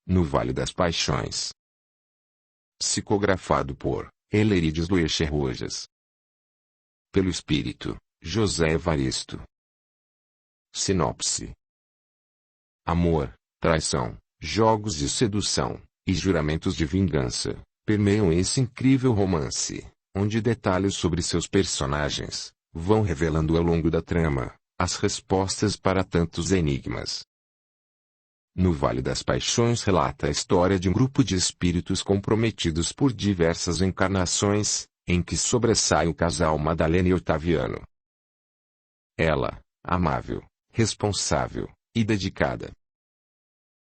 No Vale das Paixões. Psicografado por Elerides Lueche Rojas. Pelo Espírito, José Evaristo. Sinopse. Amor, traição, jogos de sedução, e juramentos de vingança, permeiam esse incrível romance, onde detalhes sobre seus personagens vão revelando ao longo da trama as respostas para tantos enigmas. No Vale das Paixões relata a história de um grupo de espíritos comprometidos por diversas encarnações, em que sobressai o casal Madalena e Otaviano. Ela, amável, responsável e dedicada.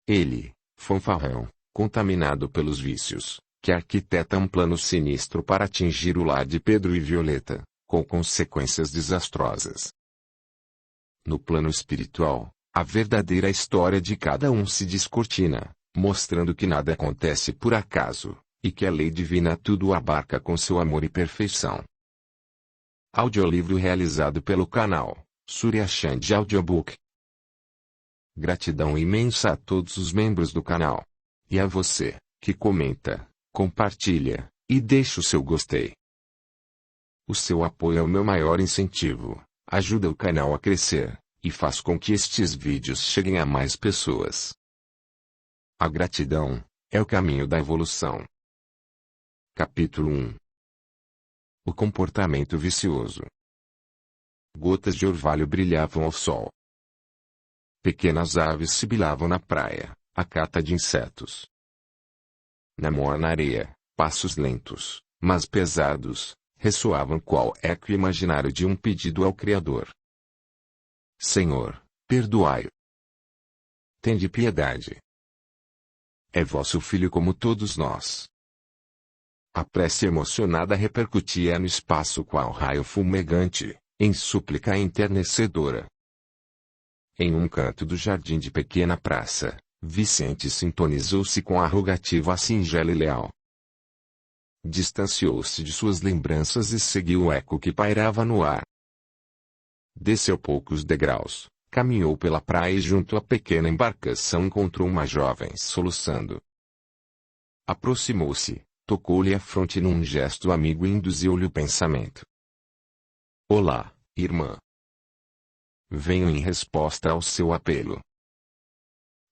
Ele, fanfarrão, contaminado pelos vícios, que arquiteta um plano sinistro para atingir o lar de Pedro e Violeta, com consequências desastrosas. No plano espiritual, a verdadeira história de cada um se descortina, mostrando que nada acontece por acaso, e que a lei divina tudo abarca com seu amor e perfeição. Audiolivro realizado pelo canal Surya Chand Audiobook. Gratidão imensa a todos os membros do canal. E a você, que comenta, compartilha, e deixa o seu gostei. O seu apoio é o meu maior incentivo, ajuda o canal a crescer, e faz com que estes vídeos cheguem a mais pessoas. A gratidão é o caminho da evolução. Capítulo 1. O comportamento vicioso. Gotas de orvalho brilhavam ao sol. Pequenas aves sibilavam na praia, à cata de insetos. Na morna areia, passos lentos, mas pesados, ressoavam qual eco imaginário de um pedido ao Criador. Senhor, perdoai-o. Tende piedade. É vosso filho como todos nós. A prece emocionada repercutia no espaço qual raio fumegante, em súplica enternecedora. Em um canto do jardim de pequena praça, Vicente sintonizou-se com a rogativa singela e leal. Distanciou-se de suas lembranças e seguiu o eco que pairava no ar. Desceu poucos degraus, caminhou pela praia e junto à pequena embarcação encontrou uma jovem soluçando. Aproximou-se, tocou-lhe a fronte num gesto amigo e induziu-lhe o pensamento. Olá, irmã. Venho em resposta ao seu apelo.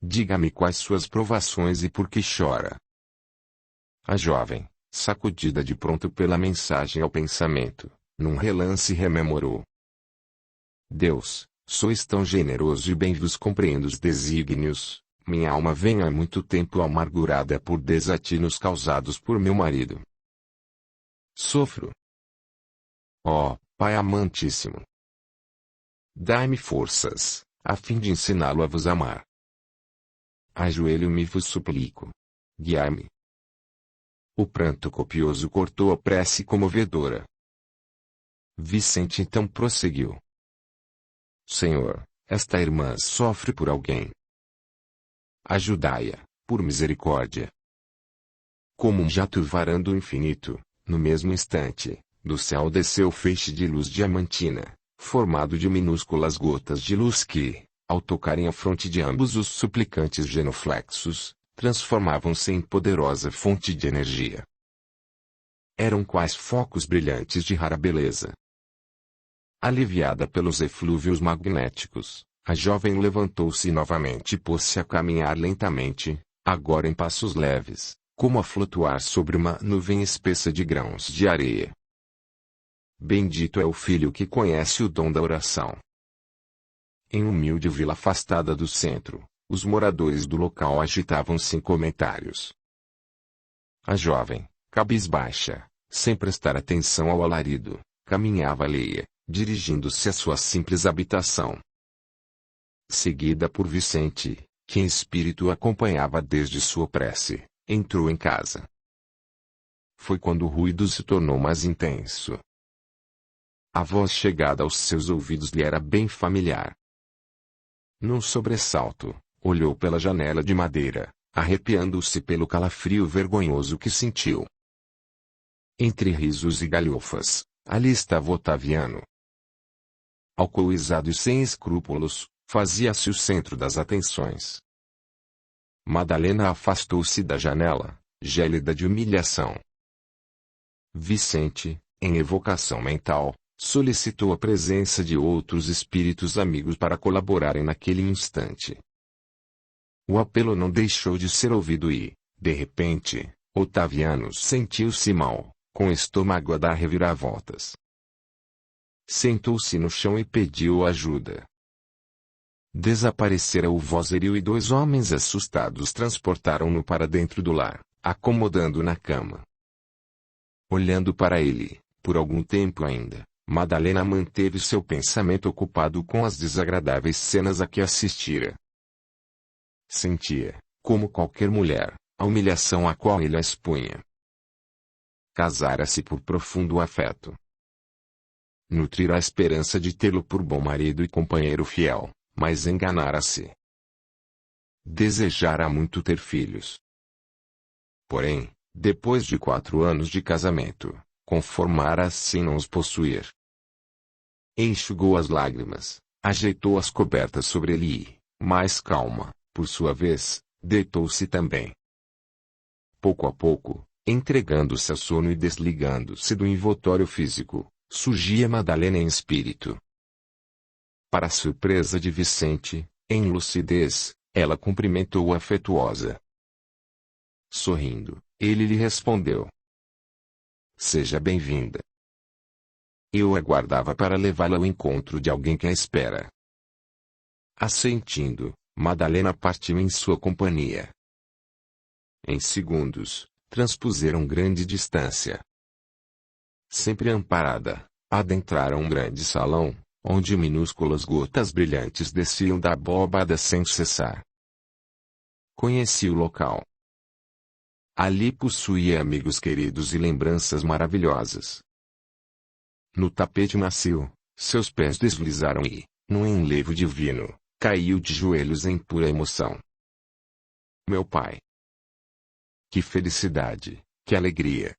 Diga-me quais suas provações e por que chora. A jovem, sacudida de pronto pela mensagem ao pensamento, num relance rememorou. Deus, sois tão generoso e bem vos compreendo os desígnios, minha alma vem há muito tempo amargurada por desatinos causados por meu marido. Sofro. Ó, Pai amantíssimo. Dai-me forças, a fim de ensiná-lo a vos amar. Ajoelho-me e vos suplico. Guiai-me. O pranto copioso cortou a prece comovedora. Vicente então prosseguiu. Senhor, esta irmã sofre por alguém. Ajudai-a, por misericórdia. Como um jato varando o infinito, no mesmo instante, do céu desceu feixe de luz diamantina, formado de minúsculas gotas de luz que, ao tocarem a fronte de ambos os suplicantes genuflexos, transformavam-se em poderosa fonte de energia. Eram quais focos brilhantes de rara beleza. Aliviada pelos eflúvios magnéticos, a jovem levantou-se novamente e pôs-se a caminhar lentamente, agora em passos leves, como a flutuar sobre uma nuvem espessa de grãos de areia. Bendito é o filho que conhece o dom da oração. Em humilde vila afastada do centro, os moradores do local agitavam-se em comentários. A jovem, cabisbaixa, sem prestar atenção ao alarido, caminhava alheia, dirigindo-se à sua simples habitação. Seguida por Vicente, que em espírito acompanhava desde sua prece, entrou em casa. Foi quando o ruído se tornou mais intenso. A voz chegada aos seus ouvidos lhe era bem familiar. Num sobressalto, olhou pela janela de madeira, arrepiando-se pelo calafrio vergonhoso que sentiu. Entre risos e galhofas, ali estava Otaviano. Alcoolizado e sem escrúpulos, fazia-se o centro das atenções. Madalena afastou-se da janela, gélida de humilhação. Vicente, em evocação mental, solicitou a presença de outros espíritos amigos para colaborarem naquele instante. O apelo não deixou de ser ouvido e, de repente, Otaviano sentiu-se mal, com o estômago a dar reviravoltas. Sentou-se no chão e pediu ajuda. Desaparecera o vozerio e dois homens assustados transportaram-no para dentro do lar, acomodando na cama. Olhando para ele, por algum tempo ainda, Madalena manteve seu pensamento ocupado com as desagradáveis cenas a que assistira. Sentia, como qualquer mulher, a humilhação a qual ele a expunha. Casara-se por profundo afeto. Nutrira a esperança de tê-lo por bom marido e companheiro fiel, mas enganara-se. Desejara muito ter filhos. Porém, depois de 4 anos de casamento, conformara-se em não os possuir. Enxugou as lágrimas, ajeitou as cobertas sobre ele e, mais calma, por sua vez, deitou-se também. Pouco a pouco, entregando-se ao sono e desligando-se do envoltório físico, surgia Madalena em espírito. Para a surpresa de Vicente, em lucidez, ela cumprimentou-o afetuosa. Sorrindo, ele lhe respondeu: "Seja bem-vinda. Eu aguardava para levá-la ao encontro de alguém que a espera." Assentindo, Madalena partiu em sua companhia. Em segundos, transpuseram grande distância. Sempre amparada, adentraram um grande salão, onde minúsculas gotas brilhantes desciam da abóbada sem cessar. Conheci o local. Ali possuía amigos queridos e lembranças maravilhosas. No tapete macio, seus pés deslizaram e, num enlevo divino, caiu de joelhos em pura emoção. Meu pai! Que felicidade, que alegria!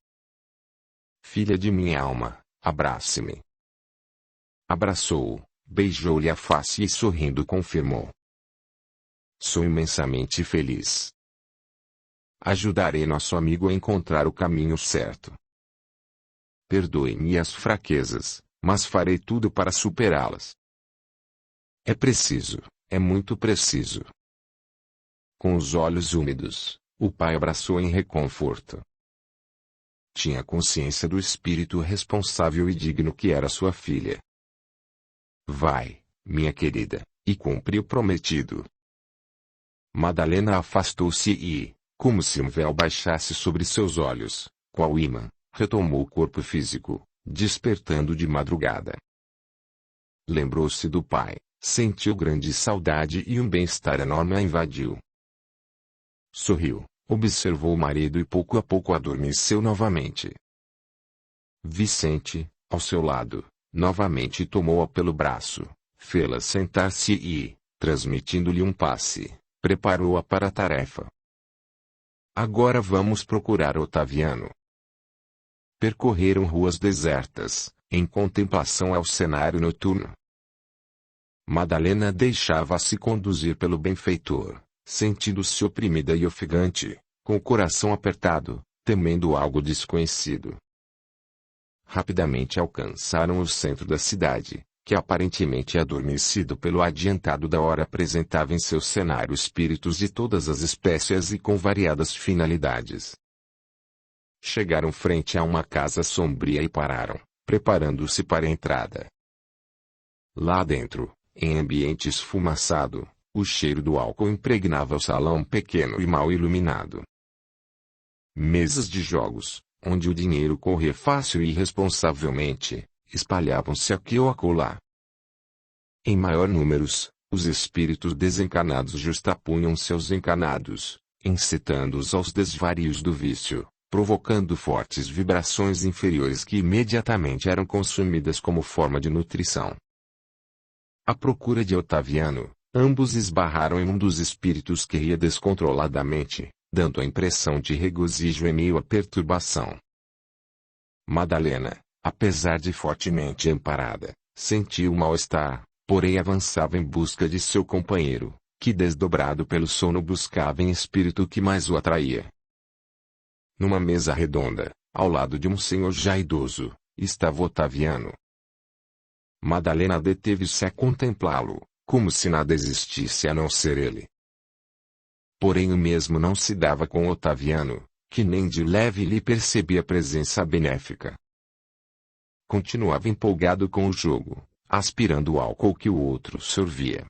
Filha de minha alma, abrace-me. Abraçou-o, beijou-lhe a face e sorrindo confirmou: Sou imensamente feliz. Ajudarei nosso amigo a encontrar o caminho certo. Perdoe-me as fraquezas, mas farei tudo para superá-las. É preciso, é muito preciso. Com os olhos úmidos, o pai abraçou em reconforto. Tinha consciência do espírito responsável e digno que era sua filha. Vai, minha querida, e cumpre o prometido. Madalena afastou-se e, como se um véu baixasse sobre seus olhos, qual imã, retomou o corpo físico, despertando de madrugada. Lembrou-se do pai, sentiu grande saudade e um bem-estar enorme a invadiu. Sorriu, observou o marido e pouco a pouco adormeceu novamente. Vicente, ao seu lado, novamente tomou-a pelo braço, fê-la sentar-se e, transmitindo-lhe um passe, preparou-a para a tarefa. Agora vamos procurar Otaviano. Percorreram ruas desertas, em contemplação ao cenário noturno. Madalena deixava-se conduzir pelo benfeitor, sentindo-se oprimida e ofegante, com o coração apertado, temendo algo desconhecido. Rapidamente alcançaram o centro da cidade, que aparentemente adormecido pelo adiantado da hora apresentava em seu cenário espíritos de todas as espécies e com variadas finalidades. Chegaram frente a uma casa sombria e pararam, preparando-se para a entrada. Lá dentro, em ambiente esfumaçado, o cheiro do álcool impregnava o salão pequeno e mal iluminado. Mesas de jogos, onde o dinheiro corria fácil e irresponsavelmente, espalhavam-se aqui ou acolá. Em maior números, os espíritos desencarnados justapunham seus encanados, incitando-os aos desvarios do vício, provocando fortes vibrações inferiores que imediatamente eram consumidas como forma de nutrição. À procura de Otaviano, ambos esbarraram em um dos espíritos que ria descontroladamente, dando a impressão de regozijo em meio à perturbação. Madalena, apesar de fortemente amparada, sentiu mal-estar, porém avançava em busca de seu companheiro, que desdobrado pelo sono buscava em espírito o que mais o atraía. Numa mesa redonda, ao lado de um senhor já idoso, estava Otaviano. Madalena deteve-se a contemplá-lo, como se nada existisse a não ser ele. Porém o mesmo não se dava com Otaviano, que nem de leve lhe percebia presença benéfica. Continuava empolgado com o jogo, aspirando o álcool que o outro sorvia.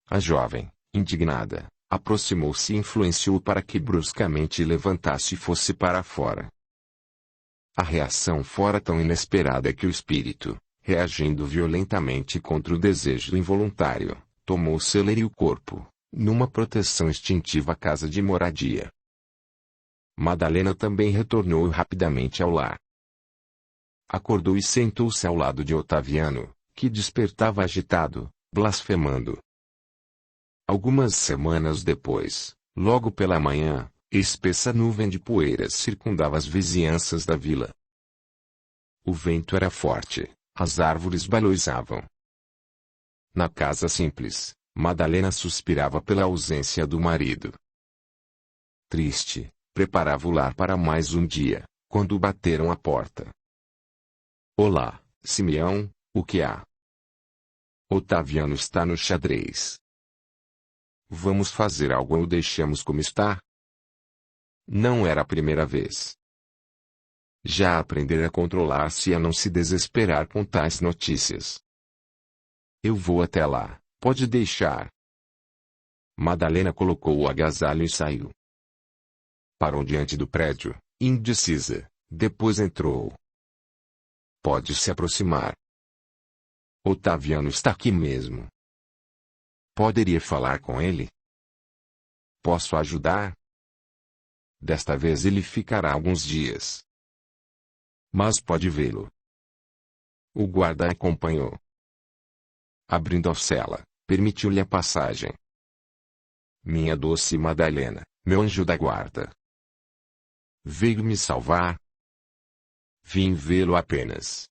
A jovem, indignada, aproximou-se e influenciou para que bruscamente levantasse e fosse para fora. A reação fora tão inesperada que o espírito, reagindo violentamente contra o desejo involuntário, tomou Celer e o corpo, numa proteção instintiva à casa de moradia. Madalena também retornou rapidamente ao lar. Acordou e sentou-se ao lado de Otaviano, que despertava agitado, blasfemando. Algumas semanas depois, logo pela manhã, espessa nuvem de poeira circundava as vizinhanças da vila. O vento era forte, as árvores baloiçavam. Na casa simples, Madalena suspirava pela ausência do marido. Triste, preparava o lar para mais um dia, quando bateram à porta. Olá, Simeão, o que há? Otaviano está no xadrez. Vamos fazer algo ou deixamos como está? Não era a primeira vez. Já aprendera a controlar-se e a não se desesperar com tais notícias. Eu vou até lá, pode deixar. Madalena colocou o agasalho e saiu. Parou diante do prédio, indecisa, depois entrou. Pode se aproximar. Otaviano está aqui mesmo. Poderia falar com ele? Posso ajudar? Desta vez ele ficará alguns dias. Mas pode vê-lo. O guarda acompanhou. Abrindo a cela, permitiu-lhe a passagem. Minha doce Madalena, meu anjo da guarda. Veio me salvar? Vim vê-lo apenas.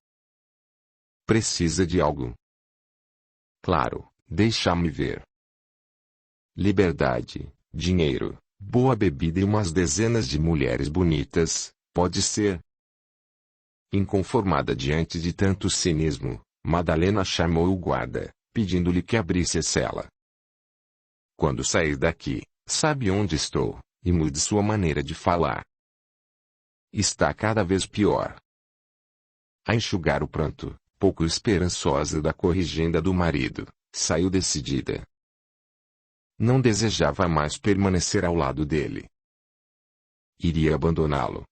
Precisa de algo? Claro, deixa-me ver. Liberdade, dinheiro, boa bebida e umas dezenas de mulheres bonitas, pode ser? Inconformada diante de tanto cinismo, Madalena chamou o guarda, pedindo-lhe que abrisse a cela. Quando sair daqui, sabe onde estou, e mude sua maneira de falar. Está cada vez pior. A enxugar o pranto, pouco esperançosa da corrigenda do marido, saiu decidida. Não desejava mais permanecer ao lado dele. Iria abandoná-lo.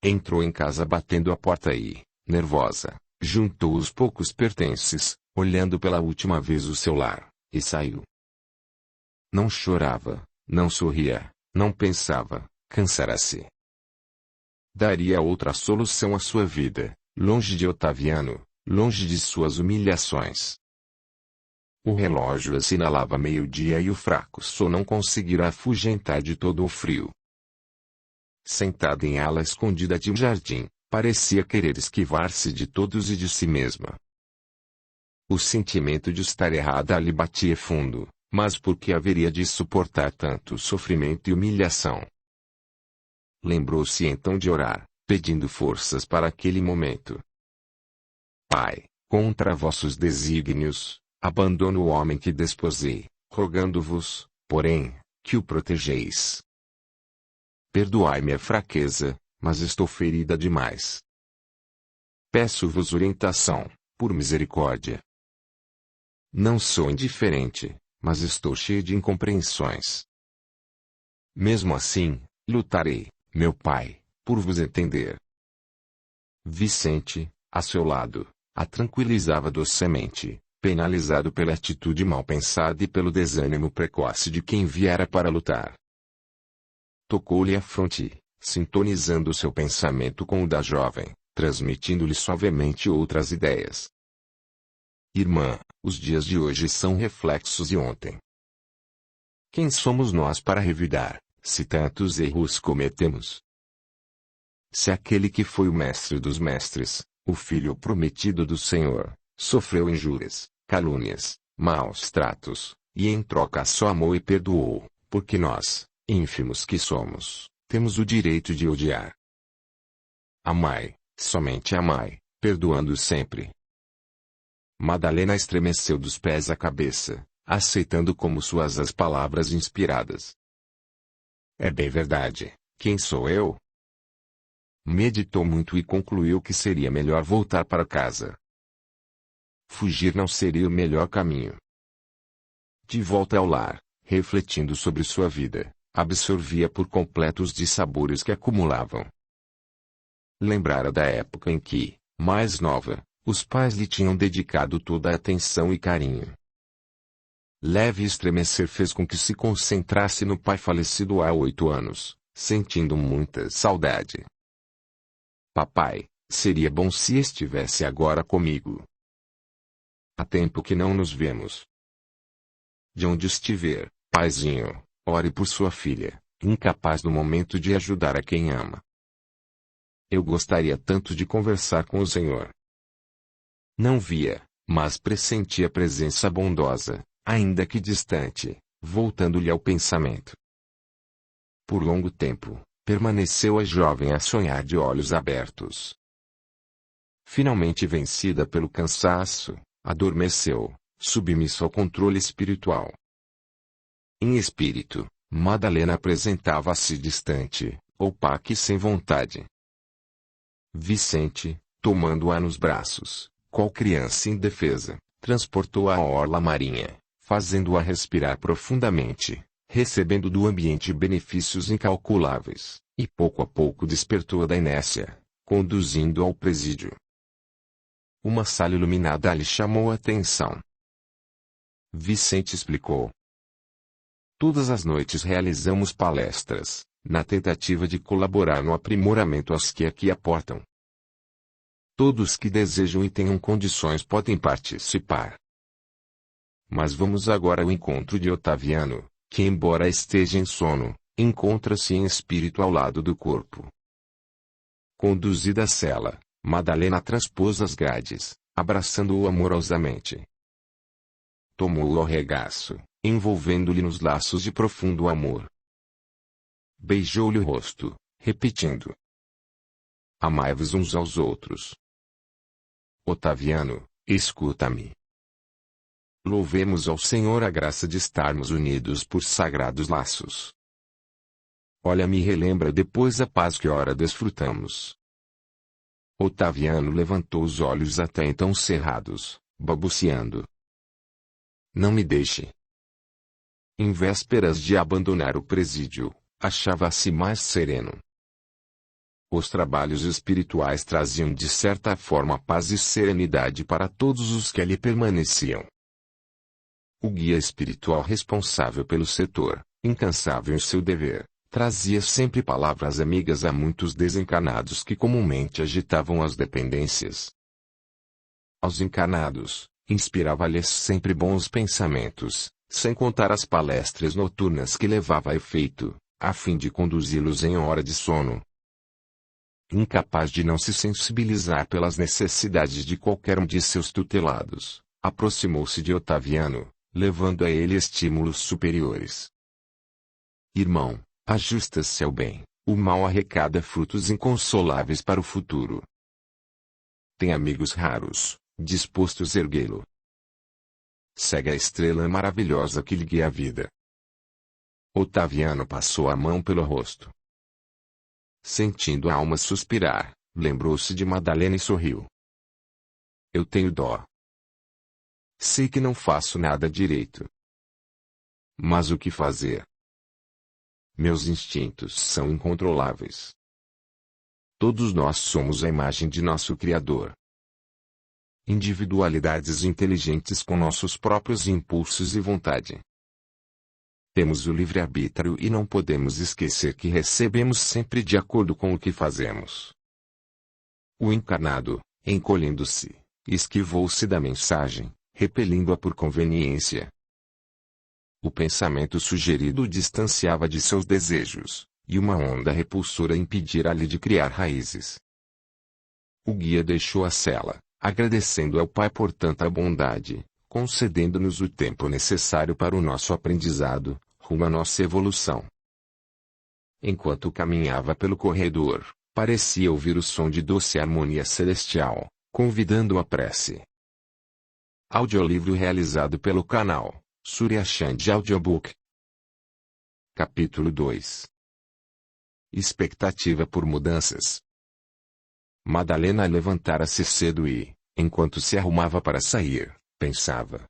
Entrou em casa batendo a porta e, nervosa, juntou os poucos pertences, olhando pela última vez o seu lar, e saiu. Não chorava, não sorria, não pensava, cansara-se. Daria outra solução à sua vida, longe de Otaviano, longe de suas humilhações. O relógio assinalava meio-dia e o fraco sono não conseguira afugentar de todo o frio. Sentada em ala escondida de um jardim, parecia querer esquivar-se de todos e de si mesma. O sentimento de estar errada lhe batia fundo, mas por que haveria de suportar tanto sofrimento e humilhação? Lembrou-se então de orar, pedindo forças para aquele momento. Pai, contra vossos desígnios, abandono o homem que desposei, rogando-vos, porém, que o protegeis. Perdoai-me a fraqueza, mas estou ferida demais. Peço-vos orientação, por misericórdia. Não sou indiferente, mas estou cheio de incompreensões. Mesmo assim, lutarei, meu pai, por vos entender. Vicente, a seu lado, a tranquilizava docemente, penalizado pela atitude mal pensada e pelo desânimo precoce de quem viera para lutar. Tocou-lhe a fronte, sintonizando seu pensamento com o da jovem, transmitindo-lhe suavemente outras ideias. Irmã, os dias de hoje são reflexos de ontem. Quem somos nós para revidar, se tantos erros cometemos? Se aquele que foi o mestre dos mestres, o filho prometido do Senhor, sofreu injúrias, calúnias, maus tratos, e em troca só amou e perdoou, porque nós, ínfimos que somos, temos o direito de odiar. Amai, somente amai, perdoando sempre. Madalena estremeceu dos pés à cabeça, aceitando como suas as palavras inspiradas. É bem verdade, quem sou eu? Meditou muito e concluiu que seria melhor voltar para casa. Fugir não seria o melhor caminho. De volta ao lar, refletindo sobre sua vida, absorvia por completo os dissabores que acumulavam. Lembrara da época em que, mais nova, os pais lhe tinham dedicado toda a atenção e carinho. Leve estremecer fez com que se concentrasse no pai falecido há 8 anos, sentindo muita saudade. Papai, seria bom se estivesse agora comigo. Há tempo que não nos vemos. De onde estiver, paizinho, ore por sua filha, incapaz no momento de ajudar a quem ama. Eu gostaria tanto de conversar com o Senhor. Não via, mas pressentia a presença bondosa, ainda que distante, voltando-lhe ao pensamento. Por longo tempo, permaneceu a jovem a sonhar de olhos abertos. Finalmente vencida pelo cansaço, adormeceu, submissa ao controle espiritual. Em espírito, Madalena apresentava-se distante, opaca e sem vontade. Vicente, tomando-a nos braços, qual criança indefesa, transportou-a à orla marinha, fazendo-a respirar profundamente, recebendo do ambiente benefícios incalculáveis, e pouco a pouco despertou-a da inércia, conduzindo-a ao presídio. Uma sala iluminada lhe chamou a atenção. Vicente explicou. Todas as noites realizamos palestras, na tentativa de colaborar no aprimoramento aos que aqui aportam. Todos que desejam e tenham condições podem participar. Mas vamos agora ao encontro de Otaviano, que embora esteja em sono, encontra-se em espírito ao lado do corpo. Conduzida à cela, Madalena transpôs as grades, abraçando-o amorosamente. Tomou-o ao regaço, envolvendo-lhe nos laços de profundo amor. Beijou-lhe o rosto, repetindo: Amai-vos uns aos outros. Otaviano, escuta-me. Louvemos ao Senhor a graça de estarmos unidos por sagrados laços. Olha-me e relembra depois a paz que ora desfrutamos. Otaviano levantou os olhos até então cerrados, balbuciando: Não me deixe. Em vésperas de abandonar o presídio, achava-se mais sereno. Os trabalhos espirituais traziam de certa forma paz e serenidade para todos os que ali permaneciam. O guia espiritual responsável pelo setor, incansável em seu dever, trazia sempre palavras amigas a muitos desencarnados que comumente agitavam as dependências. Aos encarnados, inspirava-lhes sempre bons pensamentos, sem contar as palestras noturnas que levava a efeito, a fim de conduzi-los em hora de sono. Incapaz de não se sensibilizar pelas necessidades de qualquer um de seus tutelados, aproximou-se de Otaviano, levando a ele estímulos superiores. Irmão, ajusta-se ao bem, o mal arrecada frutos inconsoláveis para o futuro. Tem amigos raros, dispostos a erguê-lo. Segue a estrela maravilhosa que lhe guia a vida. Otaviano passou a mão pelo rosto. Sentindo a alma suspirar, lembrou-se de Madalena e sorriu. Eu tenho dó. Sei que não faço nada direito. Mas o que fazer? Meus instintos são incontroláveis. Todos nós somos a imagem de nosso Criador. Individualidades inteligentes com nossos próprios impulsos e vontade. Temos o livre-arbítrio e não podemos esquecer que recebemos sempre de acordo com o que fazemos. O encarnado, encolhendo-se, esquivou-se da mensagem, repelindo-a por conveniência. O pensamento sugerido o distanciava de seus desejos, e uma onda repulsora impedira-lhe de criar raízes. O guia deixou a cela, agradecendo ao pai por tanta bondade, concedendo-nos o tempo necessário para o nosso aprendizado, rumo à nossa evolução. Enquanto caminhava pelo corredor, parecia ouvir o som de doce harmonia celestial, convidando a prece. Audiolivro realizado pelo canal Surya Chand Audiobook. Capítulo 2. Expectativa por mudanças. Madalena levantara-se cedo e, enquanto se arrumava para sair, pensava: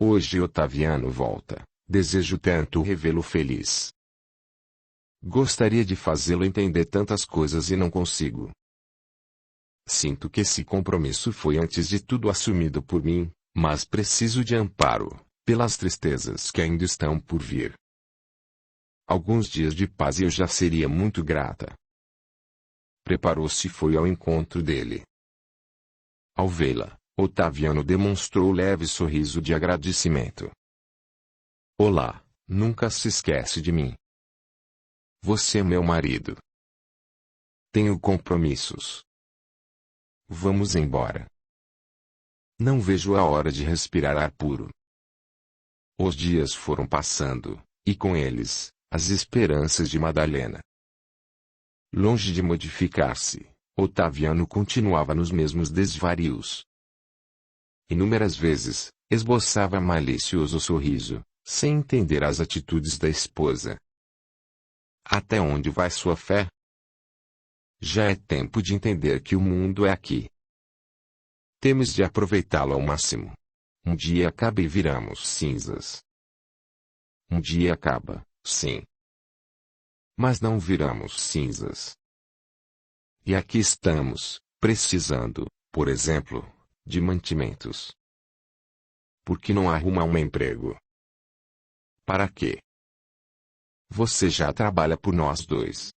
hoje Otaviano volta, desejo tanto revê-lo feliz. Gostaria de fazê-lo entender tantas coisas e não consigo. Sinto que esse compromisso foi antes de tudo assumido por mim, mas preciso de amparo, pelas tristezas que ainda estão por vir. Alguns dias de paz e eu já seria muito grata. Preparou-se e foi ao encontro dele. Ao vê-la, Otaviano demonstrou leve sorriso de agradecimento. Olá, nunca se esquece de mim. Você é meu marido. Tenho compromissos. Vamos embora. Não vejo a hora de respirar ar puro. Os dias foram passando, e com eles, as esperanças de Madalena. Longe de modificar-se, Otaviano continuava nos mesmos desvarios. Inúmeras vezes, esboçava malicioso sorriso, sem entender as atitudes da esposa. Até onde vai sua fé? Já é tempo de entender que o mundo é aqui. Temos de aproveitá-lo ao máximo. Um dia acaba e viramos cinzas. Um dia acaba, sim. Mas não viramos cinzas. E aqui estamos, precisando, por exemplo, de mantimentos. Por que não arruma um emprego? Para quê? Você já trabalha por nós dois.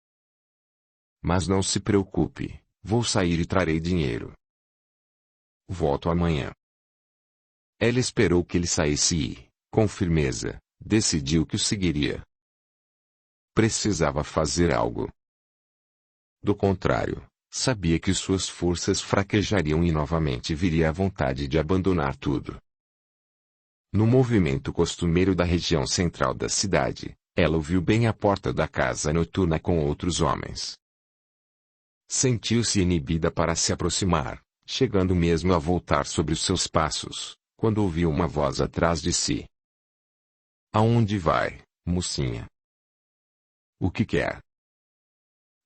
Mas não se preocupe, vou sair e trarei dinheiro. Volto amanhã. Ela esperou que ele saísse e, com firmeza, decidiu que o seguiria. Precisava fazer algo. Do contrário, sabia que suas forças fraquejariam e novamente viria a vontade de abandonar tudo. No movimento costumeiro da região central da cidade, ela o viu bem à porta da casa noturna com outros homens. Sentiu-se inibida para se aproximar, chegando mesmo a voltar sobre os seus passos, quando ouviu uma voz atrás de si. Aonde vai, mocinha? O que quer?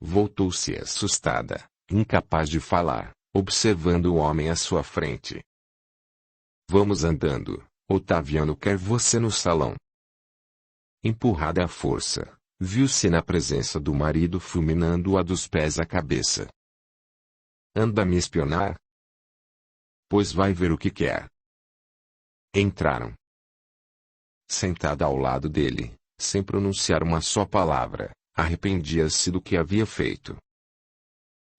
Voltou-se assustada, incapaz de falar, observando o homem à sua frente. Vamos andando, Otaviano quer você no salão. Empurrada à força, viu-se na presença do marido fulminando-a dos pés à cabeça. Anda me espionar? Pois vai ver o que quer. Entraram. Sentada ao lado dele, sem pronunciar uma só palavra, arrependia-se do que havia feito.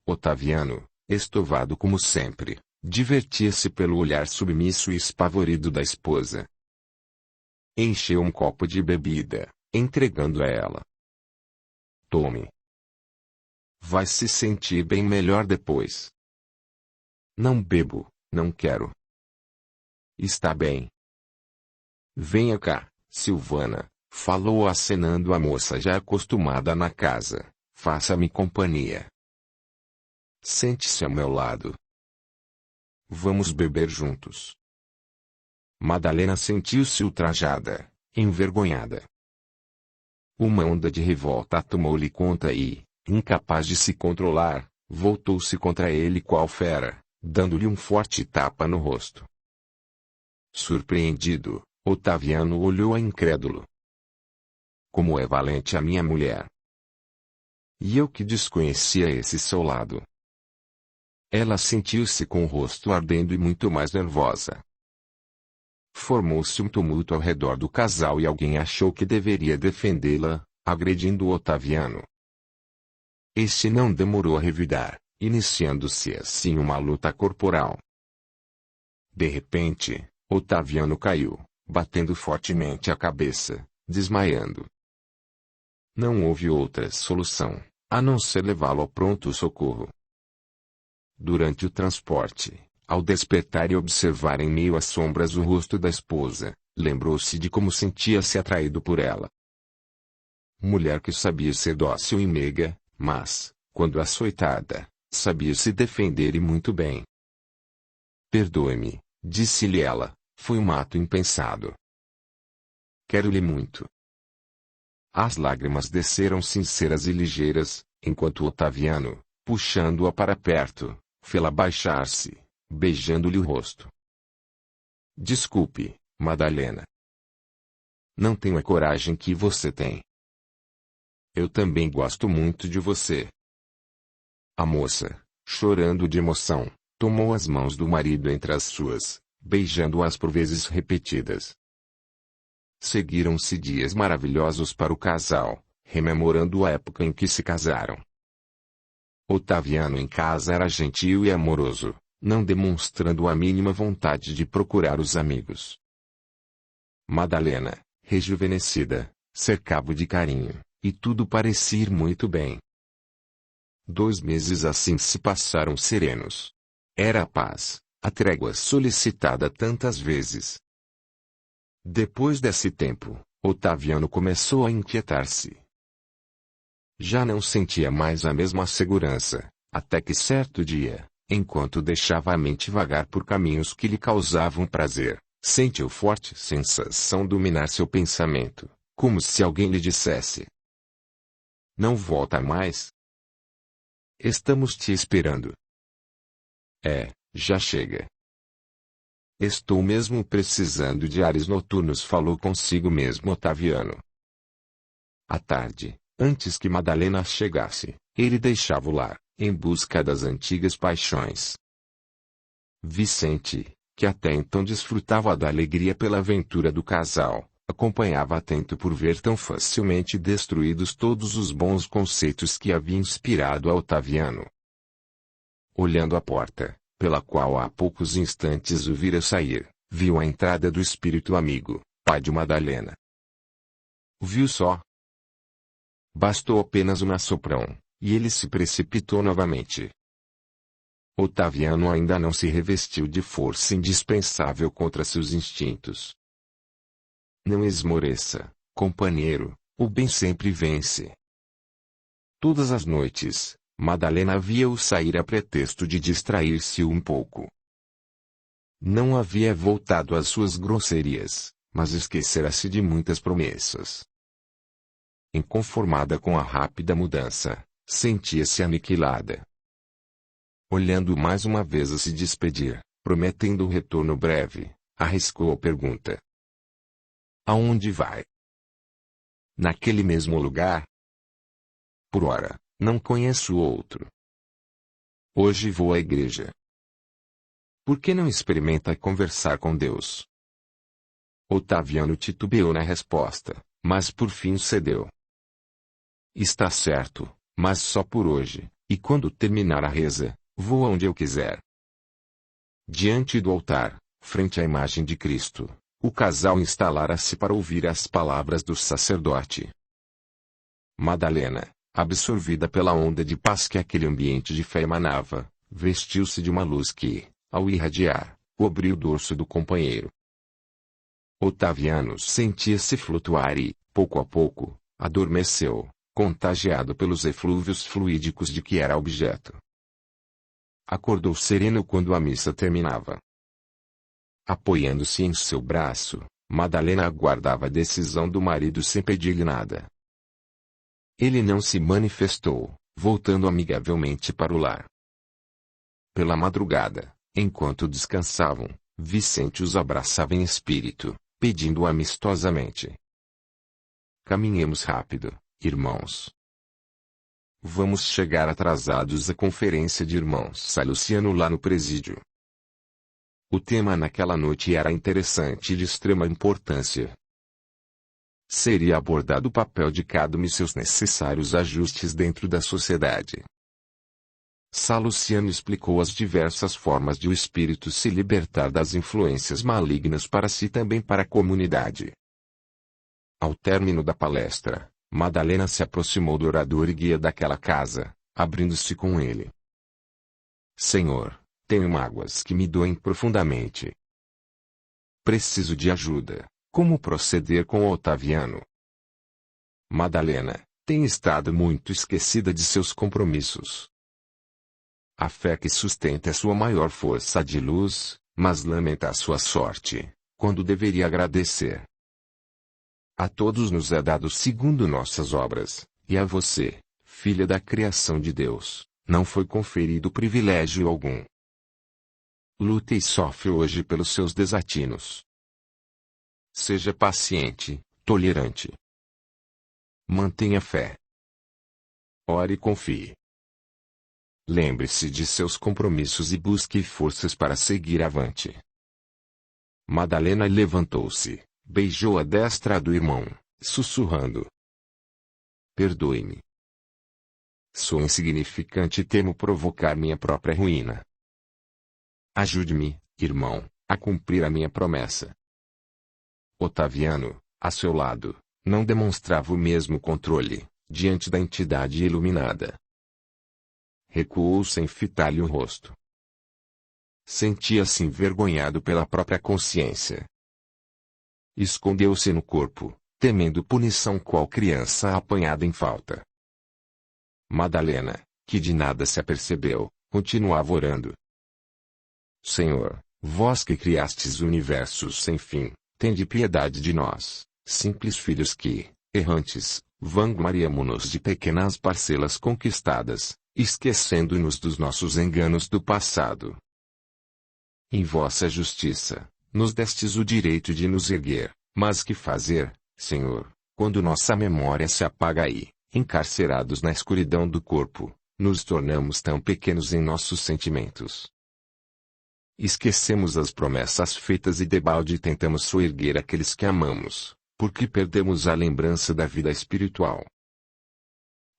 Otaviano, estovado como sempre, divertia-se pelo olhar submisso e espavorido da esposa. Encheu um copo de bebida, entregando a ela. Tome. Vai se sentir bem melhor depois. Não bebo, não quero. Está bem. Venha cá, Silvana, falou acenando a moça já acostumada na casa, faça-me companhia. Sente-se ao meu lado. Vamos beber juntos. Madalena sentiu-se ultrajada, envergonhada. Uma onda de revolta tomou-lhe conta e, incapaz de se controlar, voltou-se contra ele qual fera, dando-lhe um forte tapa no rosto. Surpreendido, Otaviano olhou-a incrédulo. Como é valente a minha mulher! E eu que desconhecia esse seu lado. Ela sentiu-se com o rosto ardendo e muito mais nervosa. Formou-se um tumulto ao redor do casal e alguém achou que deveria defendê-la, agredindo Otaviano. Este não demorou a revidar, iniciando-se assim uma luta corporal. De repente, Otaviano caiu, batendo fortemente a cabeça, desmaiando. Não houve outra solução, a não ser levá-lo ao pronto-socorro. Durante o transporte, Ao despertar e observar em meio às sombras o rosto da esposa, lembrou-se de como sentia-se atraído por ela. Mulher que sabia ser dócil e meiga, mas, quando açoitada, sabia se defender e muito bem. Perdoe-me, disse-lhe ela, foi um ato impensado. Quero-lhe muito. As lágrimas desceram sinceras e ligeiras, enquanto Otaviano, puxando-a para perto, fê-la baixar-se, beijando-lhe o rosto. Desculpe, Madalena. Não tenho a coragem que você tem. Eu também gosto muito de você. A moça, chorando de emoção, tomou as mãos do marido entre as suas, beijando-as por vezes repetidas. Seguiram-se dias maravilhosos para o casal, rememorando a época em que se casaram. Otaviano em casa era gentil e amoroso, não demonstrando a mínima vontade de procurar os amigos. Madalena, rejuvenescida, cercava-o de carinho, e tudo parecia ir muito bem. 2 meses assim se passaram serenos. Era a paz, a trégua solicitada tantas vezes. Depois desse tempo, Otaviano começou a inquietar-se. Já não sentia mais a mesma segurança, até que certo dia, enquanto deixava a mente vagar por caminhos que lhe causavam prazer, sentiu forte sensação dominar seu pensamento, como se alguém lhe dissesse: não volta mais. Estamos te esperando. Já chega. Estou mesmo precisando de ares noturnos, falou consigo mesmo Otaviano. À tarde, antes que Madalena chegasse, ele deixava o lar, em busca das antigas paixões. Vicente, que até então desfrutava da alegria pela aventura do casal, acompanhava atento por ver tão facilmente destruídos todos os bons conceitos que havia inspirado a Otaviano. Olhando a porta, pela qual há poucos instantes o vira sair, viu a entrada do espírito amigo, pai de Madalena. Viu só. Bastou apenas um assoprão, e ele se precipitou novamente. Otaviano ainda não se revestiu de força indispensável contra seus instintos. Não esmoreça, companheiro, o bem sempre vence. Todas as noites, Madalena via-o sair a pretexto de distrair-se um pouco. Não havia voltado às suas grosserias, mas esquecera-se de muitas promessas. Inconformada com a rápida mudança, sentia-se aniquilada. Olhando mais uma vez a se despedir, prometendo um retorno breve, arriscou a pergunta: aonde vai? Naquele mesmo lugar? Por ora, não conheço outro. Hoje vou à igreja. Por que não experimenta conversar com Deus? Otaviano titubeou na resposta, mas por fim cedeu. Está certo, mas só por hoje, e quando terminar a reza, vou aonde eu quiser. Diante do altar, frente à imagem de Cristo, o casal instalara-se para ouvir as palavras do sacerdote. Madalena, absorvida pela onda de paz que aquele ambiente de fé emanava, vestiu-se de uma luz que, ao irradiar, cobriu o dorso do companheiro. Otaviano sentia-se flutuar e, pouco a pouco, adormeceu, contagiado pelos eflúvios fluídicos de que era objeto. Acordou sereno quando a missa terminava. Apoiando-se em seu braço, Madalena aguardava a decisão do marido sem pedir-lhe nada. Ele não se manifestou, voltando amigavelmente para o lar. Pela madrugada, enquanto descansavam, Vicente os abraçava em espírito, pedindo amistosamente: caminhemos rápido, irmãos. Vamos chegar atrasados à conferência de irmãos Saluciano lá no presídio. O tema naquela noite era interessante e de extrema importância. Seria abordado o papel de cada um e seus necessários ajustes dentro da sociedade. Saluciano explicou as diversas formas de o espírito se libertar das influências malignas para si e também para a comunidade. Ao término da palestra, Madalena se aproximou do orador e guia daquela casa, abrindo-se com ele. Senhor, tenho mágoas que me doem profundamente. Preciso de ajuda. Como proceder com Otaviano? Madalena tem estado muito esquecida de seus compromissos. A fé que sustenta é sua maior força de luz, mas lamenta a sua sorte, quando deveria agradecer. A todos nos é dado segundo nossas obras, e a você, filha da criação de Deus, não foi conferido privilégio algum. Luta e sofre hoje pelos seus desatinos. Seja paciente, tolerante. Mantenha fé. Ore e confie. Lembre-se de seus compromissos e busque forças para seguir avante. Madalena levantou-se, beijou a destra do irmão, sussurrando: Perdoe-me. Sou insignificante e temo provocar minha própria ruína. Ajude-me, irmão, a cumprir a minha promessa. Otaviano, a seu lado, não demonstrava o mesmo controle, diante da entidade iluminada. Recuou sem fitar-lhe o rosto. Sentia-se envergonhado pela própria consciência. Escondeu-se no corpo, temendo punição qual criança apanhada em falta. Madalena, que de nada se apercebeu, continuava orando. Senhor, vós que criastes universos sem fim, tende piedade de nós, simples filhos que, errantes, vangloriamo-nos de pequenas parcelas conquistadas, esquecendo-nos dos nossos enganos do passado. Em vossa justiça, nos destes o direito de nos erguer, mas que fazer, Senhor, quando nossa memória se apaga e, encarcerados na escuridão do corpo, nos tornamos tão pequenos em nossos sentimentos? Esquecemos as promessas feitas e debalde tentamos soerguer aqueles que amamos, porque perdemos a lembrança da vida espiritual.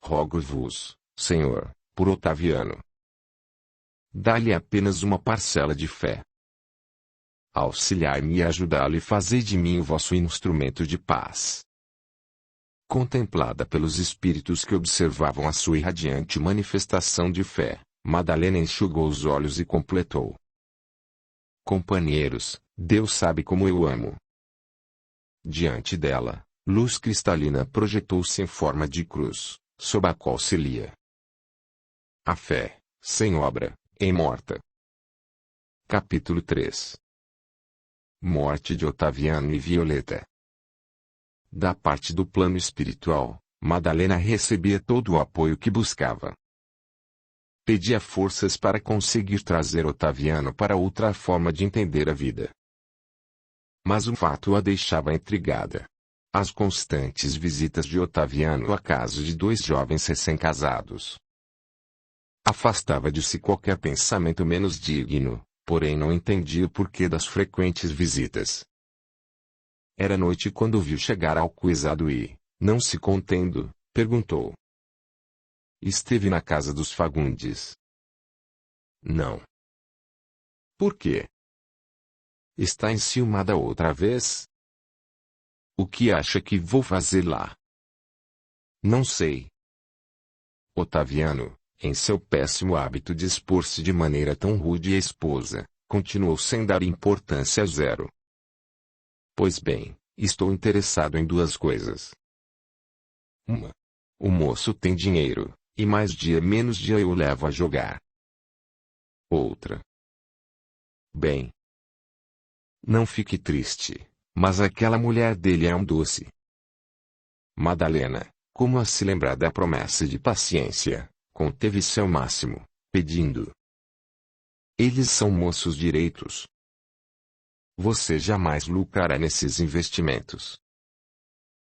Rogo-vos, Senhor, por Otaviano. Dá-lhe apenas uma parcela de fé. Auxiliai-me e ajudá-lo e fazei de mim o vosso instrumento de paz. Contemplada pelos espíritos que observavam a sua irradiante manifestação de fé, Madalena enxugou os olhos e completou: Companheiros, Deus sabe como eu amo. Diante dela, luz cristalina projetou-se em forma de cruz, sob a qual se lia: A fé, sem obra, é morta. Capítulo 3. Morte de Otaviano e Violeta. Da parte do plano espiritual, Madalena recebia todo o apoio que buscava. Pedia forças para conseguir trazer Otaviano para outra forma de entender a vida. Mas um fato a deixava intrigada: as constantes visitas de Otaviano à casa de dois jovens recém-casados. Afastava de si qualquer pensamento menos digno, porém não entendia o porquê das frequentes visitas. Era noite quando o viu chegar alcoizado e, não se contendo, perguntou: Esteve na casa dos Fagundes? Não. Por quê? Está enciumada outra vez? O que acha que vou fazer lá? Não sei. Otaviano, em seu péssimo hábito de expor-se de maneira tão rude à esposa, continuou sem dar importância a zero. Pois bem, estou interessado em duas coisas. Uma. O moço tem dinheiro, e mais dia menos dia eu o levo a jogar. Outra. Bem. Não fique triste, mas aquela mulher dele é um doce. Madalena, como a se lembrar da promessa de paciência, conteve-se ao máximo, pedindo: Eles são moços direitos. Você jamais lucrará nesses investimentos.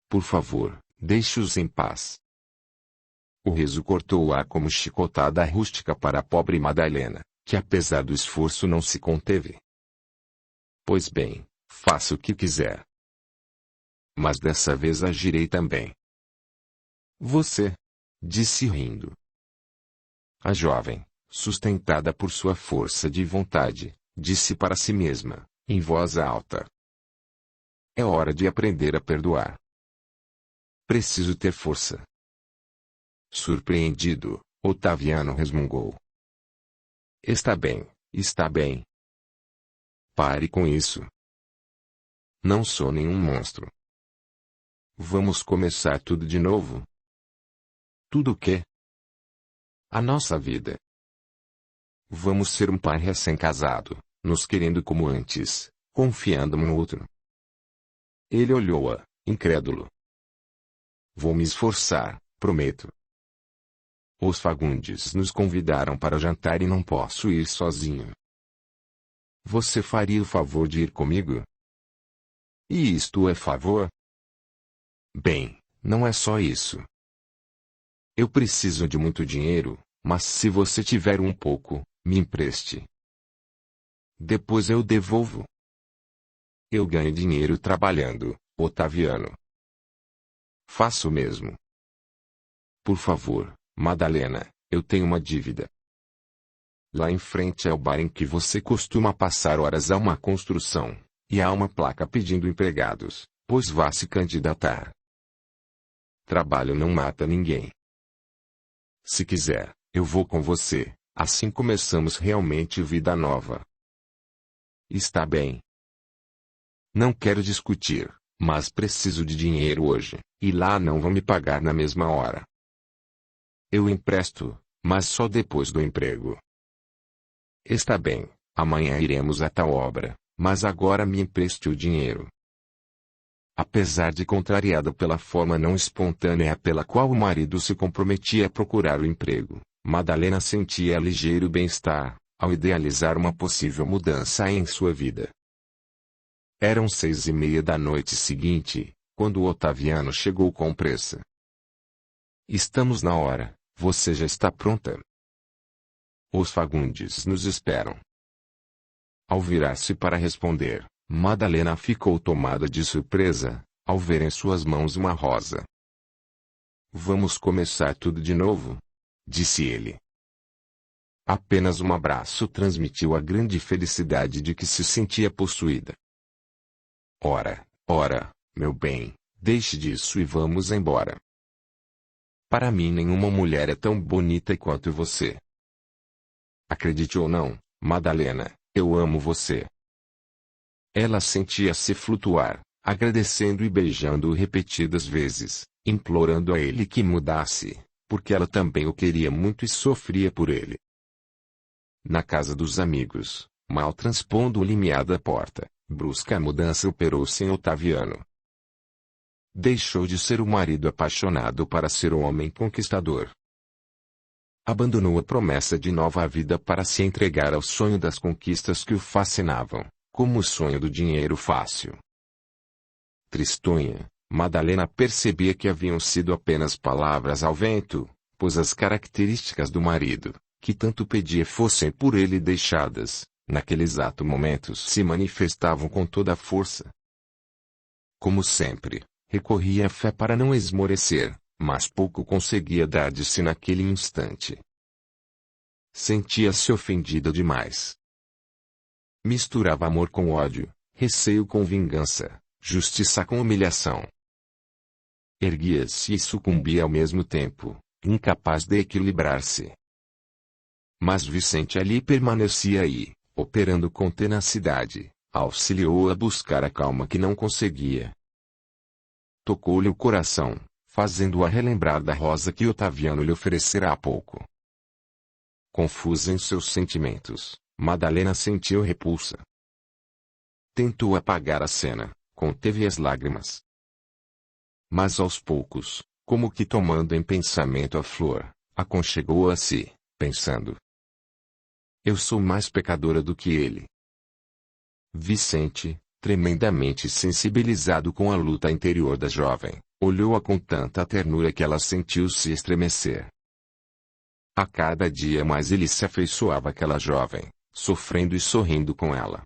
Por favor, deixe-os em paz. O riso cortou o ar como chicotada rústica para a pobre Madalena, que apesar do esforço não se conteve. Pois bem, faça o que quiser. Mas dessa vez agirei também. Você, disse rindo. A jovem, sustentada por sua força de vontade, disse para si mesma, em voz alta: É hora de aprender a perdoar. Preciso ter força. Surpreendido, Otaviano resmungou: Está bem, Está bem. Pare com isso. Não sou nenhum monstro. Vamos começar tudo de novo? Tudo o quê? A nossa vida. Vamos ser um par recém-casado, nos querendo como antes, confiando um no outro. Ele olhou-a, incrédulo. Vou me esforçar, prometo. Os Fagundes nos convidaram para jantar e não posso ir sozinho. Você faria o favor de ir comigo? E isto é favor? Bem, não é só isso. Eu preciso de muito dinheiro, mas se você tiver um pouco, me empreste. Depois eu devolvo. Eu ganho dinheiro trabalhando, Otaviano. Faço o mesmo. Por favor, Madalena, eu tenho uma dívida. Lá em frente é o bar em que você costuma passar horas a uma construção, e há uma placa pedindo empregados, pois vá se candidatar. Trabalho não mata ninguém. Se quiser, eu vou com você, assim começamos realmente vida nova. Está bem. Não quero discutir, mas preciso de dinheiro hoje, e lá não vão me pagar na mesma hora. Eu empresto, mas só depois do emprego. Está bem, amanhã iremos a tal obra, mas agora me empreste o dinheiro. Apesar de contrariada pela forma não espontânea pela qual o marido se comprometia a procurar o emprego, Madalena sentia ligeiro bem-estar, ao idealizar uma possível mudança em sua vida. Eram 6:30 da noite seguinte, quando Otaviano chegou com pressa. Estamos na hora, você já está pronta? Os Fagundes nos esperam. Ao virar-se para responder, Madalena ficou tomada de surpresa, ao ver em suas mãos uma rosa. Vamos começar tudo de novo? Disse ele. Apenas um abraço transmitiu a grande felicidade de que se sentia possuída. Ora, meu bem, deixe disso e vamos embora. Para mim nenhuma mulher é tão bonita quanto você. Acredite ou não, Madalena, eu amo você. Ela sentia-se flutuar, agradecendo e beijando-o repetidas vezes, implorando a ele que mudasse, porque ela também o queria muito e sofria por ele. Na casa dos amigos, mal transpondo o limiar da porta, brusca mudança operou-se em Otaviano. Deixou de ser o marido apaixonado para ser o homem conquistador. Abandonou a promessa de nova vida para se entregar ao sonho das conquistas que o fascinavam, como o sonho do dinheiro fácil. Tristonha, Madalena percebia que haviam sido apenas palavras ao vento, pois as características do marido, que tanto pedia fossem por ele deixadas, naquele exato momento se manifestavam com toda a força. Como sempre, recorria à fé para não esmorecer, mas pouco conseguia dar de si naquele instante. Sentia-se ofendida demais. Misturava amor com ódio, receio com vingança, justiça com humilhação. Erguia-se e sucumbia ao mesmo tempo, incapaz de equilibrar-se. Mas Vicente ali permanecia e, operando com tenacidade, auxiliou-a a buscar a calma que não conseguia. Tocou-lhe o coração, fazendo-a relembrar da rosa que Otaviano lhe oferecera há pouco. Confusa em seus sentimentos, Madalena sentiu repulsa. Tentou apagar a cena, conteve as lágrimas. Mas aos poucos, como que tomando em pensamento a flor, aconchegou-a a si, pensando: eu sou mais pecadora do que ele. Vicente, tremendamente sensibilizado com a luta interior da jovem, olhou-a com tanta ternura que ela sentiu-se estremecer. A cada dia mais ele se afeiçoava àquela jovem, sofrendo e sorrindo com ela.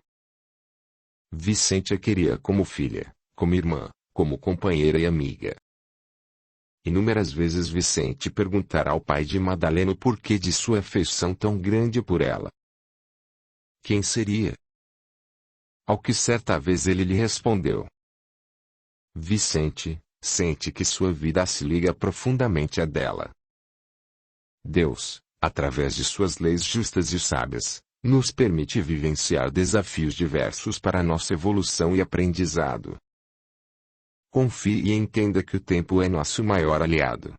Vicente a queria como filha, como irmã, como companheira e amiga. Inúmeras vezes Vicente perguntara ao pai de Madalena o porquê de sua afeição tão grande por ela. Quem seria? Ao que certa vez ele lhe respondeu: Vicente, sente que sua vida se liga profundamente à dela. Deus, através de suas leis justas e sábias, nos permite vivenciar desafios diversos para nossa evolução e aprendizado. Confie e entenda que o tempo é nosso maior aliado.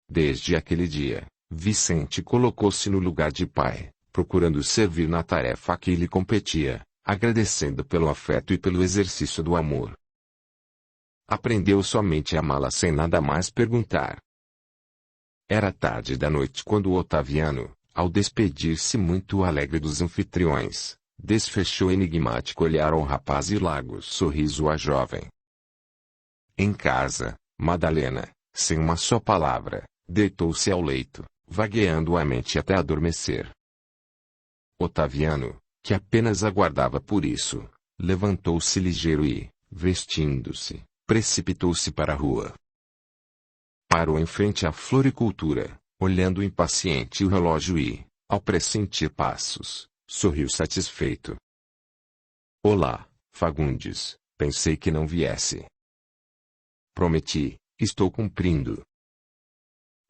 Desde aquele dia, Vicente colocou-se no lugar de pai, procurando servir na tarefa que lhe competia, agradecendo pelo afeto e pelo exercício do amor. Aprendeu somente a amá-la sem nada mais perguntar. Era tarde da noite quando Otaviano, ao despedir-se muito alegre dos anfitriões, desfechou enigmático olhar ao rapaz e largo sorriso à jovem. Em casa, Madalena, sem uma só palavra, deitou-se ao leito, vagueando a mente até adormecer. Otaviano, que apenas aguardava por isso, levantou-se ligeiro e, vestindo-se, precipitou-se para a rua. Parou em frente à floricultura, olhando impaciente o relógio e, ao pressentir passos, sorriu satisfeito. Olá, Fagundes, pensei que não viesse. Prometi, estou cumprindo.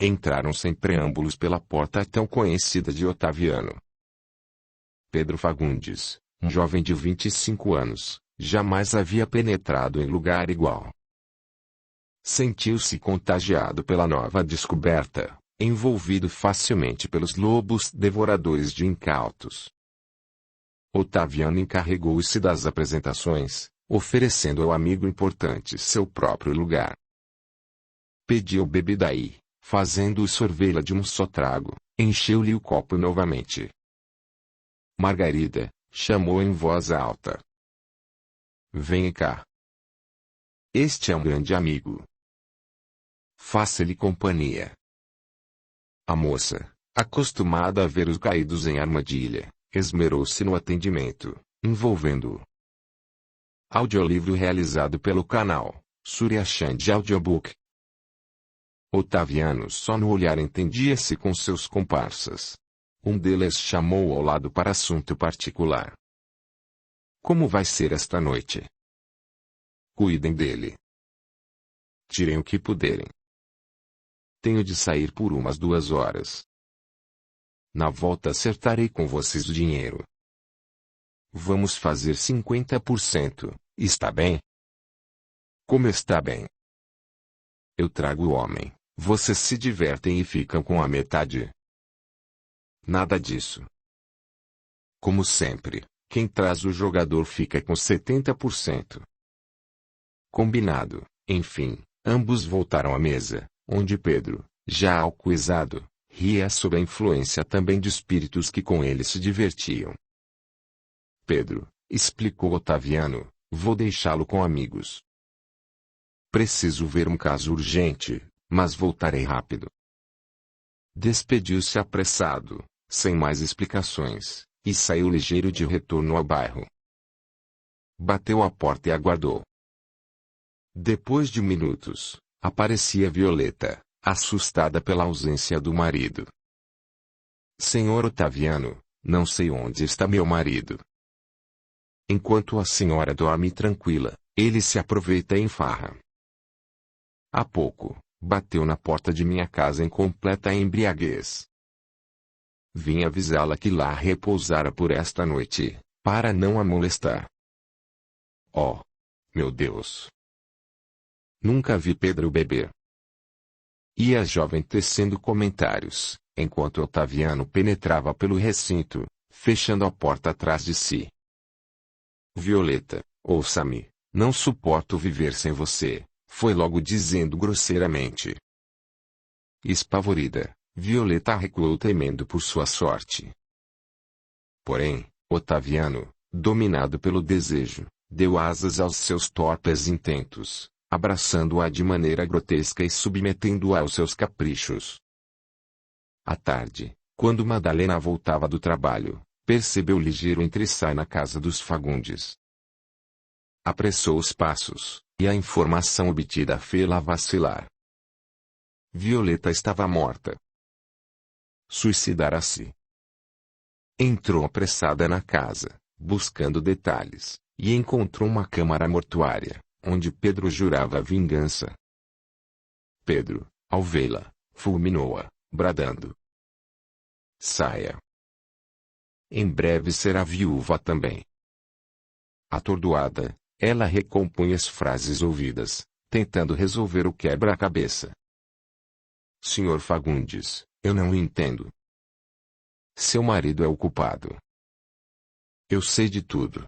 Entraram sem preâmbulos pela porta tão conhecida de Otaviano. Pedro Fagundes, um jovem de 25 anos, jamais havia penetrado em lugar igual. Sentiu-se contagiado pela nova descoberta, envolvido facilmente pelos lobos devoradores de incautos. Otaviano encarregou-se das apresentações, oferecendo ao amigo importante seu próprio lugar. Pediu bebida e, fazendo-o sorvê-la de um só trago, encheu-lhe o copo novamente. Margarida, chamou em voz alta. Venha cá. Este é um grande amigo. Faça-lhe companhia. A moça, acostumada a ver os caídos em armadilha, esmerou-se no atendimento, envolvendo-o. Audiolivro realizado pelo canal Surya Chand Audiobook. Otaviano só no olhar entendia-se com seus comparsas. Um deles chamou ao lado para assunto particular. Como vai ser esta noite? Cuidem dele. Tirem o que puderem. Tenho de sair por umas 2 horas. Na volta acertarei com vocês o dinheiro. Vamos fazer 50%, está bem? Como está bem? Eu trago o homem, vocês se divertem e ficam com a metade. Nada disso. Como sempre, quem traz o jogador fica com 70%. Combinado. Enfim, ambos voltaram à mesa, onde Pedro, já alcoolizado, ria sob a influência também de espíritos que com ele se divertiam. Pedro, explicou Otaviano, vou deixá-lo com amigos. Preciso ver um caso urgente, mas voltarei rápido. Despediu-se apressado, sem mais explicações, e saiu ligeiro de retorno ao bairro. Bateu à porta e aguardou. Depois de minutos, aparecia Violeta, assustada pela ausência do marido. Senhor Otaviano, não sei onde está meu marido. Enquanto a senhora dorme tranquila, ele se aproveita em farra. Há pouco, bateu na porta de minha casa em completa embriaguez. Vim avisá-la que lá repousara por esta noite, para não a molestar. Oh! Meu Deus! Nunca vi Pedro beber. E a jovem tecendo comentários, enquanto Otaviano penetrava pelo recinto, fechando a porta atrás de si. Violeta, ouça-me, não suporto viver sem você, foi logo dizendo grosseiramente. Espavorida, Violeta recuou temendo por sua sorte. Porém, Otaviano, dominado pelo desejo, deu asas aos seus torpes intentos, abraçando-a de maneira grotesca e submetendo-a aos seus caprichos. À tarde, quando Madalena voltava do trabalho, percebeu ligeiro entre-sai na casa dos Fagundes. Apressou os passos, e a informação obtida a fê-la vacilar. Violeta estava morta. Suicidara-se. Entrou apressada na casa, buscando detalhes, e encontrou uma câmara mortuária, onde Pedro jurava vingança. Pedro, ao vê-la, fulminou-a, bradando: Saia! Em breve será viúva também. Atordoada, ela recompunha as frases ouvidas, tentando resolver o quebra-cabeça. Sr. Fagundes, eu não entendo. Seu marido é o culpado. Eu sei de tudo.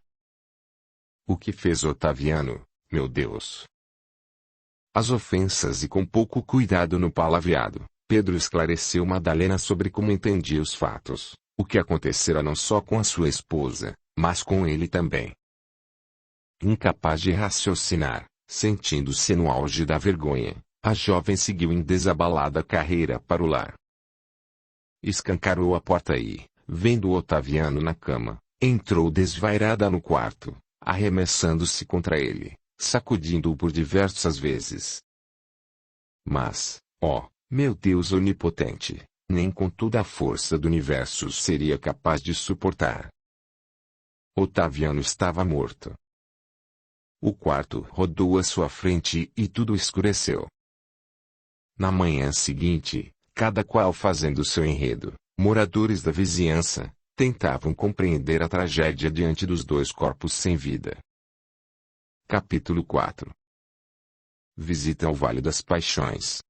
O que fez Otaviano, meu Deus? As ofensas e com pouco cuidado no palavreado, Pedro esclareceu Madalena sobre como entendia os fatos, o que acontecera não só com a sua esposa, mas com ele também. Incapaz de raciocinar, sentindo-se no auge da vergonha, a jovem seguiu em desabalada carreira para o lar. Escancarou a porta e, vendo Otaviano na cama, entrou desvairada no quarto, arremessando-se contra ele, sacudindo-o por diversas vezes. Mas, ó, meu Deus onipotente, nem com toda a força do universo seria capaz de suportar. Otaviano estava morto. O quarto rodou à sua frente e tudo escureceu. Na manhã seguinte, cada qual fazendo seu enredo, moradores da vizinhança tentavam compreender a tragédia diante dos dois corpos sem vida. Capítulo 4. Visita ao Vale das Paixões.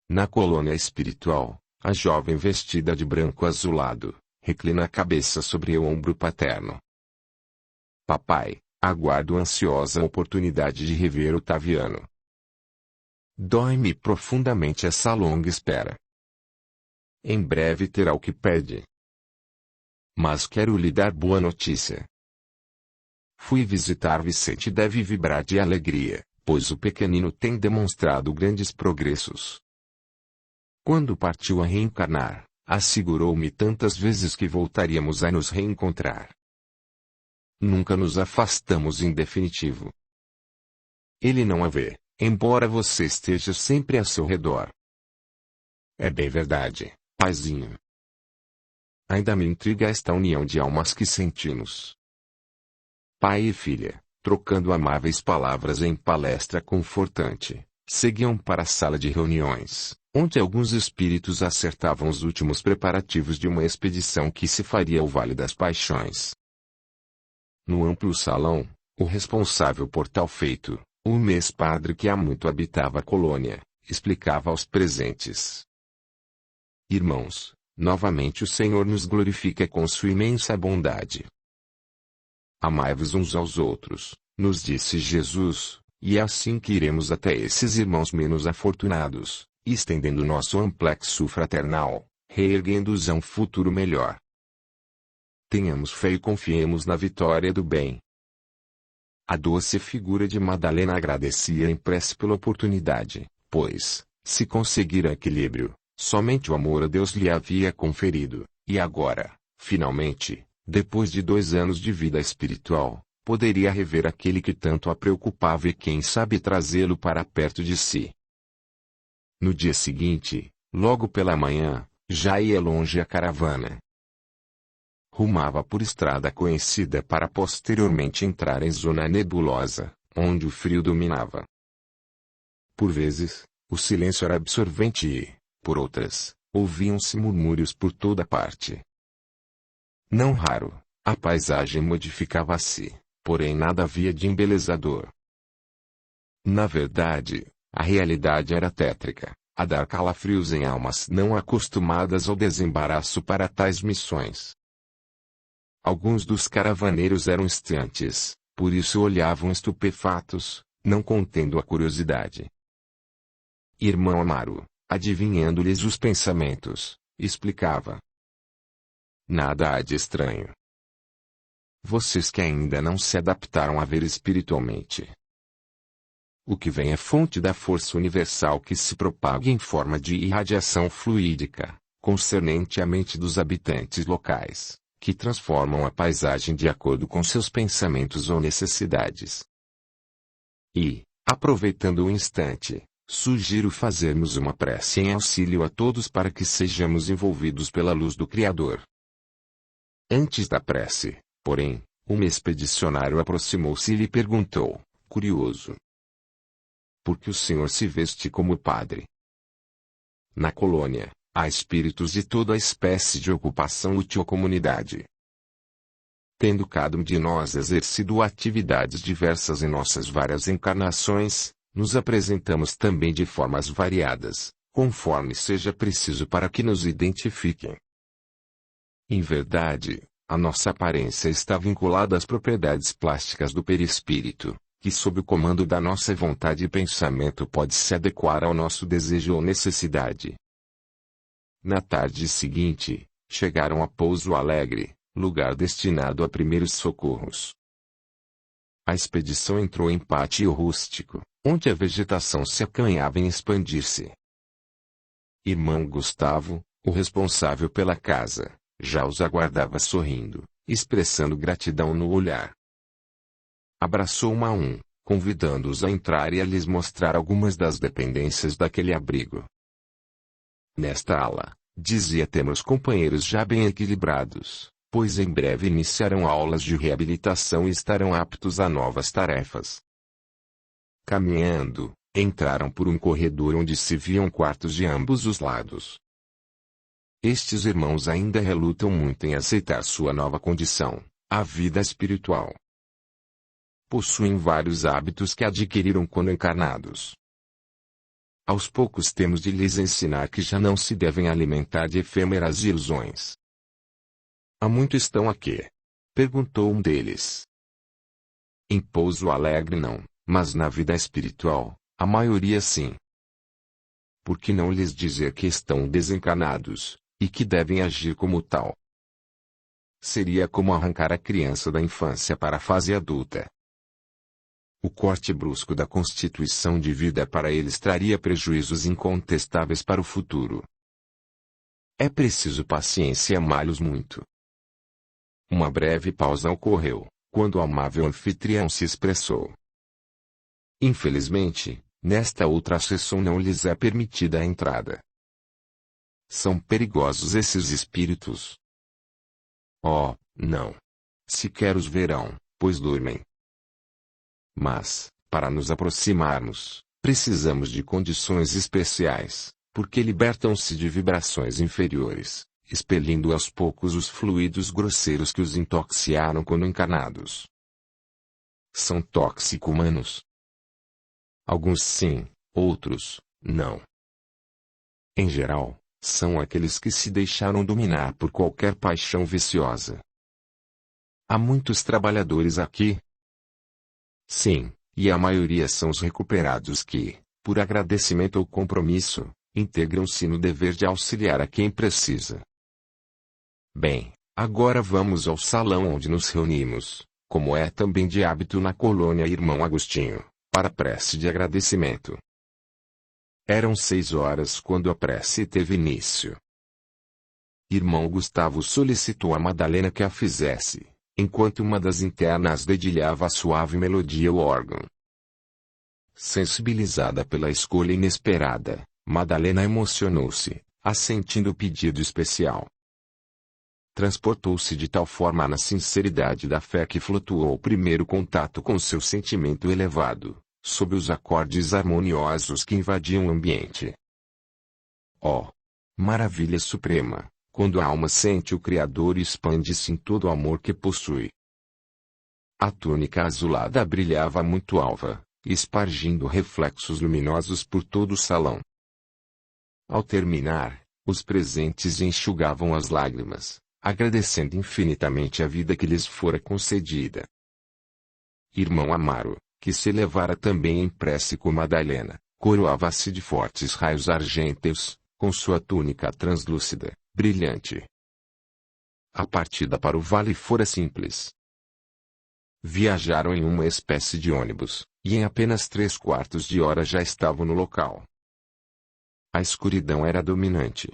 Na colônia espiritual, a jovem vestida de branco azulado reclina a cabeça sobre o ombro paterno. Papai, aguardo ansiosa a oportunidade de rever Otaviano. Dói-me profundamente essa longa espera. Em breve terá o que pede. Mas quero lhe dar boa notícia. Fui visitar Vicente e deve vibrar de alegria, pois o pequenino tem demonstrado grandes progressos. Quando partiu a reencarnar, assegurou-me tantas vezes que voltaríamos a nos reencontrar. Nunca nos afastamos em definitivo. Ele não a vê, embora você esteja sempre a seu redor. É bem verdade, paizinho. Ainda me intriga esta união de almas que sentimos. Pai e filha, trocando amáveis palavras em palestra confortante, seguiam para a sala de reuniões, onde alguns espíritos acertavam os últimos preparativos de uma expedição que se faria ao Vale das Paixões. No amplo salão, o responsável por tal feito, o mês-padre que há muito habitava a colônia, explicava aos presentes. Irmãos, novamente o Senhor nos glorifica com sua imensa bondade. Amai-vos uns aos outros, nos disse Jesus, e é assim que iremos até esses irmãos menos afortunados, estendendo nosso amplexo fraternal, reerguendo-os a um futuro melhor. Tenhamos fé e confiemos na vitória do bem. A doce figura de Madalena agradecia em prece pela oportunidade, pois, se conseguira equilíbrio, somente o amor a Deus lhe havia conferido, e agora, finalmente, depois de 2 anos de vida espiritual, poderia rever aquele que tanto a preocupava e quem sabe trazê-lo para perto de si. No dia seguinte, logo pela manhã, já ia longe a caravana. Rumava por estrada conhecida para posteriormente entrar em zona nebulosa, onde o frio dominava. Por vezes, o silêncio era absorvente e, por outras, ouviam-se murmúrios por toda parte. Não raro, a paisagem modificava-se, porém nada havia de embelezador. Na verdade, a realidade era tétrica, a dar calafrios em almas não acostumadas ao desembaraço para tais missões. Alguns dos caravaneiros eram instantes, por isso olhavam estupefatos, não contendo a curiosidade. Irmão Amaro, adivinhando-lhes os pensamentos, explicava. Nada há de estranho. Vocês que ainda não se adaptaram a ver espiritualmente. O que vem é fonte da força universal que se propaga em forma de irradiação fluídica, concernente à mente dos habitantes locais, que transformam a paisagem de acordo com seus pensamentos ou necessidades. E, aproveitando o instante, sugiro fazermos uma prece em auxílio a todos para que sejamos envolvidos pela luz do Criador. Antes da prece, porém, um expedicionário aproximou-se e lhe perguntou, curioso: por que o senhor se veste como padre? Na colônia, há espíritos de toda a espécie de ocupação útil à comunidade. Tendo cada um de nós exercido atividades diversas em nossas várias encarnações, nos apresentamos também de formas variadas, conforme seja preciso para que nos identifiquem. Em verdade, a nossa aparência está vinculada às propriedades plásticas do perispírito, que sob o comando da nossa vontade e pensamento pode se adequar ao nosso desejo ou necessidade. Na tarde seguinte, chegaram a Pouso Alegre, lugar destinado a primeiros socorros. A expedição entrou em pátio rústico, onde a vegetação se acanhava em expandir-se. Irmão Gustavo, o responsável pela casa, já os aguardava sorrindo, expressando gratidão no olhar. Abraçou um a um, convidando-os a entrar e a lhes mostrar algumas das dependências daquele abrigo. Nesta ala, dizia, temos companheiros já bem equilibrados, pois em breve iniciarão aulas de reabilitação e estarão aptos a novas tarefas. Caminhando, entraram por um corredor onde se viam quartos de ambos os lados. Estes irmãos ainda relutam muito em aceitar sua nova condição, a vida espiritual. Possuem vários hábitos que adquiriram quando encarnados. Aos poucos temos de lhes ensinar que já não se devem alimentar de efêmeras ilusões. Há muito estão aqui? Perguntou um deles. Em Pouso Alegre não, mas na vida espiritual, a maioria sim. Por que não lhes dizer que estão desencarnados, e que devem agir como tal? Seria como arrancar a criança da infância para a fase adulta. O corte brusco da constituição de vida para eles traria prejuízos incontestáveis para o futuro. É preciso paciência e amá-los muito. Uma breve pausa ocorreu, quando o amável anfitrião se expressou. Infelizmente, nesta outra sessão não lhes é permitida a entrada. São perigosos esses espíritos. Oh, não. Sequer os verão, pois dormem. Mas, para nos aproximarmos, precisamos de condições especiais, porque libertam-se de vibrações inferiores, expelindo aos poucos os fluidos grosseiros que os intoxicaram quando encarnados. São toxicomanos. Alguns sim, outros, não. Em geral, são aqueles que se deixaram dominar por qualquer paixão viciosa. Há muitos trabalhadores aqui? Sim, e a maioria são os recuperados que, por agradecimento ou compromisso, integram-se no dever de auxiliar a quem precisa. Bem, agora vamos ao salão onde nos reunimos, como é também de hábito na colônia Irmão Agostinho, para a prece de agradecimento. Eram 6 horas quando a prece teve início. Irmão Gustavo solicitou a Madalena que a fizesse, enquanto uma das internas dedilhava a suave melodia ao órgão. Sensibilizada pela escolha inesperada, Madalena emocionou-se, assentindo o pedido especial. Transportou-se de tal forma na sinceridade da fé que flutuou o primeiro contato com seu sentimento elevado, sob os acordes harmoniosos que invadiam o ambiente. Oh! Maravilha suprema! Quando a alma sente o Criador e expande-se em todo o amor que possui. A túnica azulada brilhava muito alva, espargindo reflexos luminosos por todo o salão. Ao terminar, os presentes enxugavam as lágrimas, agradecendo infinitamente a vida que lhes fora concedida. Irmão Amaro, que se elevara também em prece com Madalena, coroava-se de fortes raios argênteos, com sua túnica translúcida, brilhante. A partida para o vale fora simples. Viajaram em uma espécie de ônibus, e em apenas 3/4 de hora já estavam no local. A escuridão era dominante.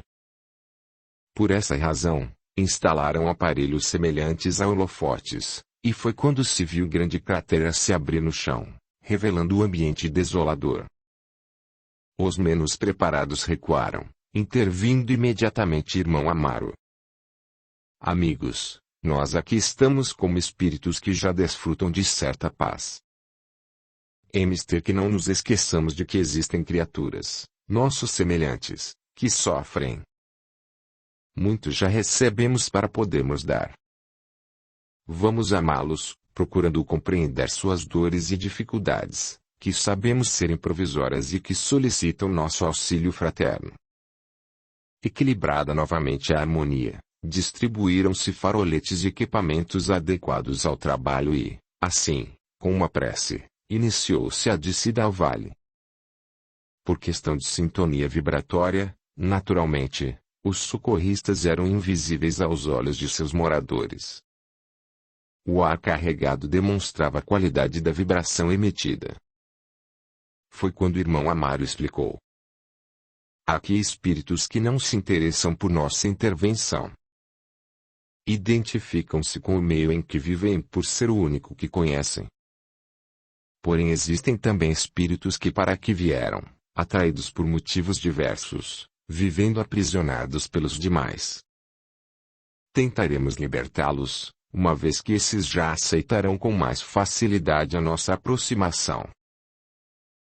Por essa razão, instalaram aparelhos semelhantes a holofotes, e foi quando se viu grande cratera se abrir no chão, revelando o ambiente desolador. Os menos preparados recuaram, intervindo imediatamente Irmão Amaro. Amigos, nós aqui estamos como espíritos que já desfrutam de certa paz. É mister que não nos esqueçamos de que existem criaturas, nossos semelhantes, que sofrem. muito já recebemos para podermos dar. Vamos amá-los, procurando compreender suas dores e dificuldades, que sabemos serem provisórias e que solicitam nosso auxílio fraterno. Equilibrada novamente a harmonia, distribuíram-se faroletes e equipamentos adequados ao trabalho e, assim, com uma prece, iniciou-se a descida ao vale. Por questão de sintonia vibratória, naturalmente, os socorristas eram invisíveis aos olhos de seus moradores. O ar carregado demonstrava a qualidade da vibração emitida. Foi quando o irmão Amaro explicou: há aqui espíritos que não se interessam por nossa intervenção. Identificam-se com o meio em que vivem por ser o único que conhecem. Porém existem também espíritos que para aqui vieram, atraídos por motivos diversos, vivendo aprisionados pelos demais. Tentaremos libertá-los, uma vez que esses já aceitarão com mais facilidade a nossa aproximação.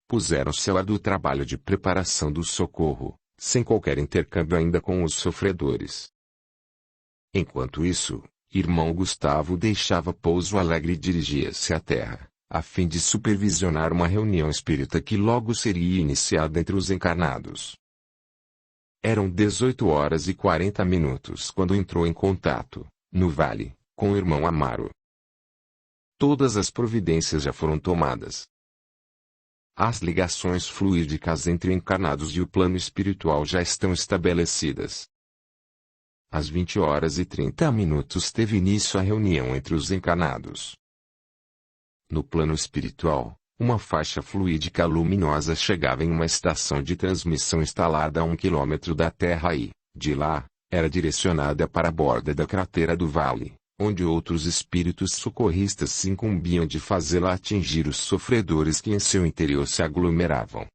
Puseram-se ao árduo trabalho de preparação do socorro, sem qualquer intercâmbio ainda com os sofredores. Enquanto isso, irmão Gustavo deixava Pouso Alegre e dirigia-se à terra, a fim de supervisionar uma reunião espírita que logo seria iniciada entre os encarnados. Eram 18h40 quando entrou em contato, no vale, com o irmão Amaro. Todas as providências já foram tomadas. As ligações fluídicas entre encarnados e o plano espiritual já estão estabelecidas. Às 20h30 teve início a reunião entre os encarnados. No plano espiritual, uma faixa fluídica luminosa chegava em uma estação de transmissão instalada a 1 quilômetro da Terra e, de lá, era direcionada para a borda da cratera do vale, onde outros espíritos socorristas se incumbiam de fazê-la atingir os sofredores que em seu interior se aglomeravam.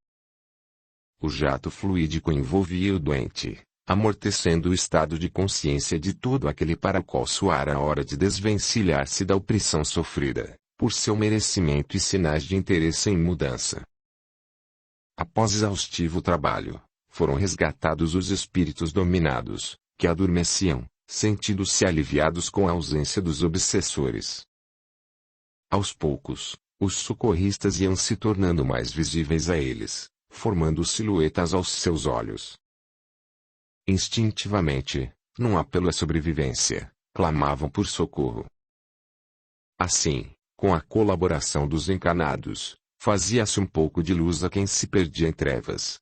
O jato fluídico envolvia o doente, amortecendo o estado de consciência de todo aquele para o qual soara a hora de desvencilhar-se da opressão sofrida, por seu merecimento e sinais de interesse em mudança. Após exaustivo trabalho, foram resgatados os espíritos dominados, que adormeciam, sentindo-se aliviados com a ausência dos obsessores. Aos poucos, os socorristas iam se tornando mais visíveis a eles, formando silhuetas aos seus olhos. Instintivamente, num apelo à sobrevivência, clamavam por socorro. Assim, com a colaboração dos encarnados, fazia-se um pouco de luz a quem se perdia em trevas.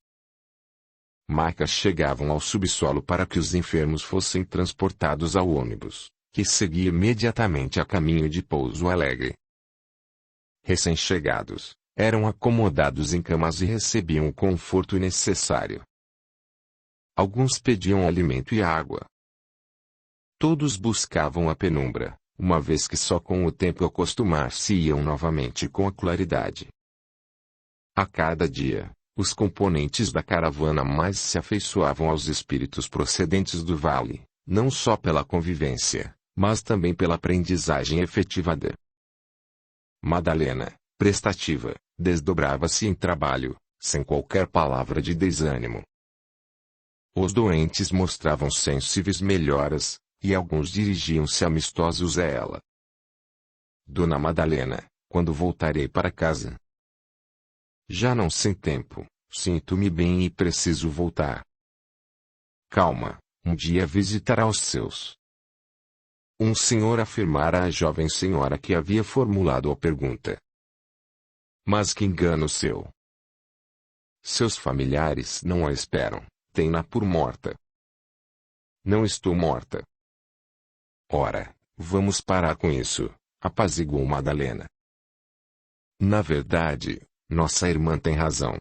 Macas chegavam ao subsolo para que os enfermos fossem transportados ao ônibus, que seguia imediatamente a caminho de Pouso Alegre. Recém-chegados, eram acomodados em camas e recebiam o conforto necessário. Alguns pediam alimento e água. Todos buscavam a penumbra, uma vez que só com o tempo acostumar-se-iam novamente com a claridade. A cada dia, os componentes da caravana mais se afeiçoavam aos espíritos procedentes do vale, não só pela convivência, mas também pela aprendizagem efetivada. Madalena, prestativa, desdobrava-se em trabalho, sem qualquer palavra de desânimo. Os doentes mostravam sensíveis melhoras, e alguns dirigiam-se amistosos a ela. Dona Madalena, quando voltarei para casa? Já não sem tempo, sinto-me bem e preciso voltar. Calma, um dia visitará os seus. Um senhor afirmara à jovem senhora que havia formulado a pergunta. Mas que engano seu! Seus familiares não a esperam, têm-na por morta. Não estou morta. Ora, vamos parar com isso, apaziguou Madalena. Na verdade, nossa irmã tem razão.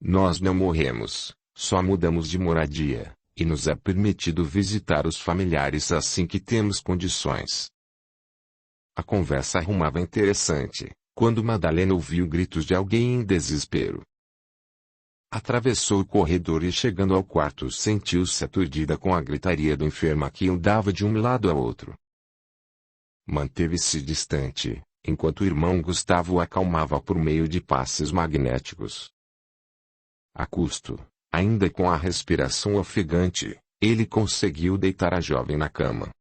Nós não morremos, só mudamos de moradia, e nos é permitido visitar os familiares assim que temos condições. A conversa arrumava interessante, quando Madalena ouviu gritos de alguém em desespero. Atravessou o corredor e chegando ao quarto sentiu-se aturdida com a gritaria do enfermo que andava de um lado a outro. Manteve-se distante, enquanto o irmão Gustavo o acalmava por meio de passes magnéticos. A custo, ainda com a respiração ofegante, ele conseguiu deitar a jovem na cama.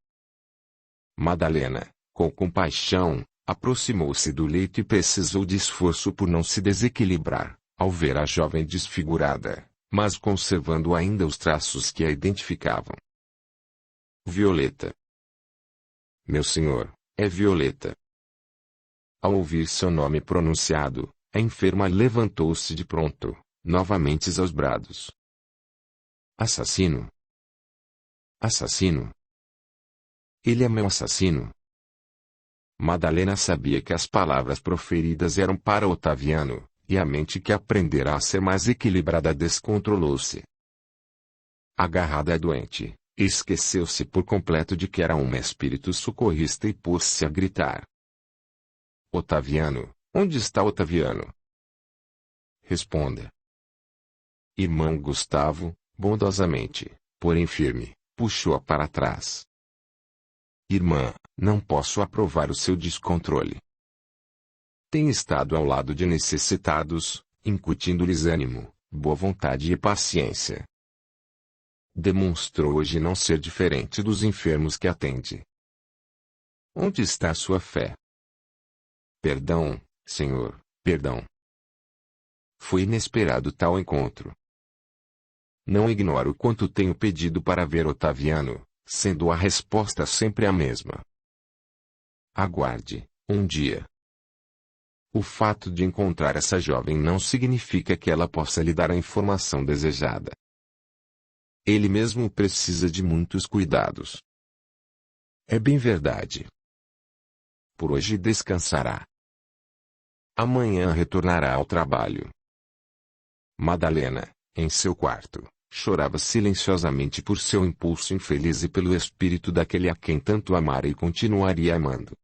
Madalena, com compaixão, aproximou-se do leito e precisou de esforço por não se desequilibrar, ao ver a jovem desfigurada, mas conservando ainda os traços que a identificavam. Violeta. Meu senhor, é Violeta. Ao ouvir seu nome pronunciado, a enferma levantou-se de pronto, novamente aos brados. Assassino? Assassino? Ele é meu assassino? Madalena sabia que as palavras proferidas eram para Otaviano, e a mente que aprendera a ser mais equilibrada descontrolou-se. Agarrada à doente, esqueceu-se por completo de que era um espírito socorrista e pôs-se a gritar. Otaviano, onde está Otaviano? Responda. Irmão Gustavo, bondosamente, porém firme, puxou-a para trás. Irmã, não posso aprovar o seu descontrole. Tem estado ao lado de necessitados, incutindo-lhes ânimo, boa vontade e paciência. Demonstrou hoje não ser diferente dos enfermos que atende. Onde está sua fé? Perdão, senhor, perdão. Foi inesperado tal encontro. Não ignoro quanto tenho pedido para ver Otaviano, sendo a resposta sempre a mesma. Aguarde, um dia. O fato de encontrar essa jovem não significa que ela possa lhe dar a informação desejada. Ele mesmo precisa de muitos cuidados. É bem verdade. Por hoje descansará. Amanhã retornará ao trabalho. Madalena, em seu quarto, chorava silenciosamente por seu impulso infeliz e pelo espírito daquele a quem tanto amara e continuaria amando.